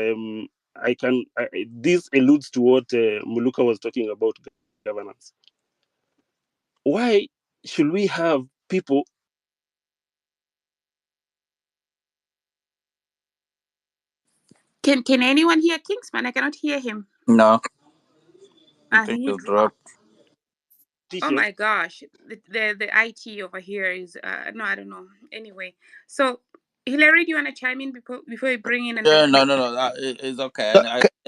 this alludes to what Muluka was talking about governance. Why should we have people? Can anyone hear Kingsman? I cannot hear him. No. I think He you dropped. Oh my gosh, the IT over here is no, I don't know. Anyway, so Hillary, do you want to chime in before we bring in Yeah, another? no, it's okay.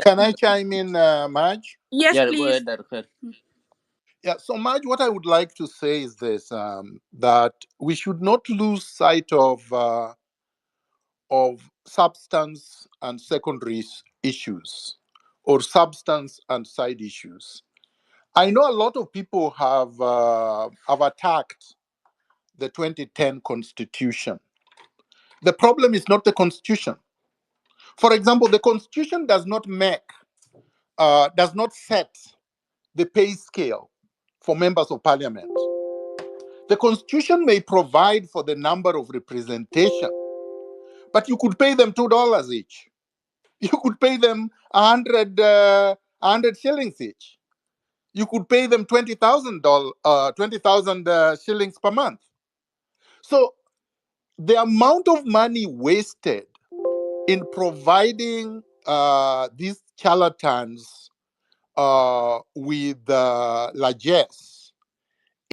Can I chime in, Marge? Yes, Yeah, go please. ahead, Dr. Yeah, so Marge, what I would like to say is this, that we should not lose sight of substance and secondary issues, or substance and side issues. I know a lot of people have attacked the 2010 Constitution. The problem is not the Constitution. For example, the Constitution does not set the pay scale for members of parliament. The Constitution may provide for the number of representation, but you could pay them $2 each. You could pay them 100 shillings each. You could pay them $20,000 shillings per month. So the amount of money wasted in providing these charlatans with largesse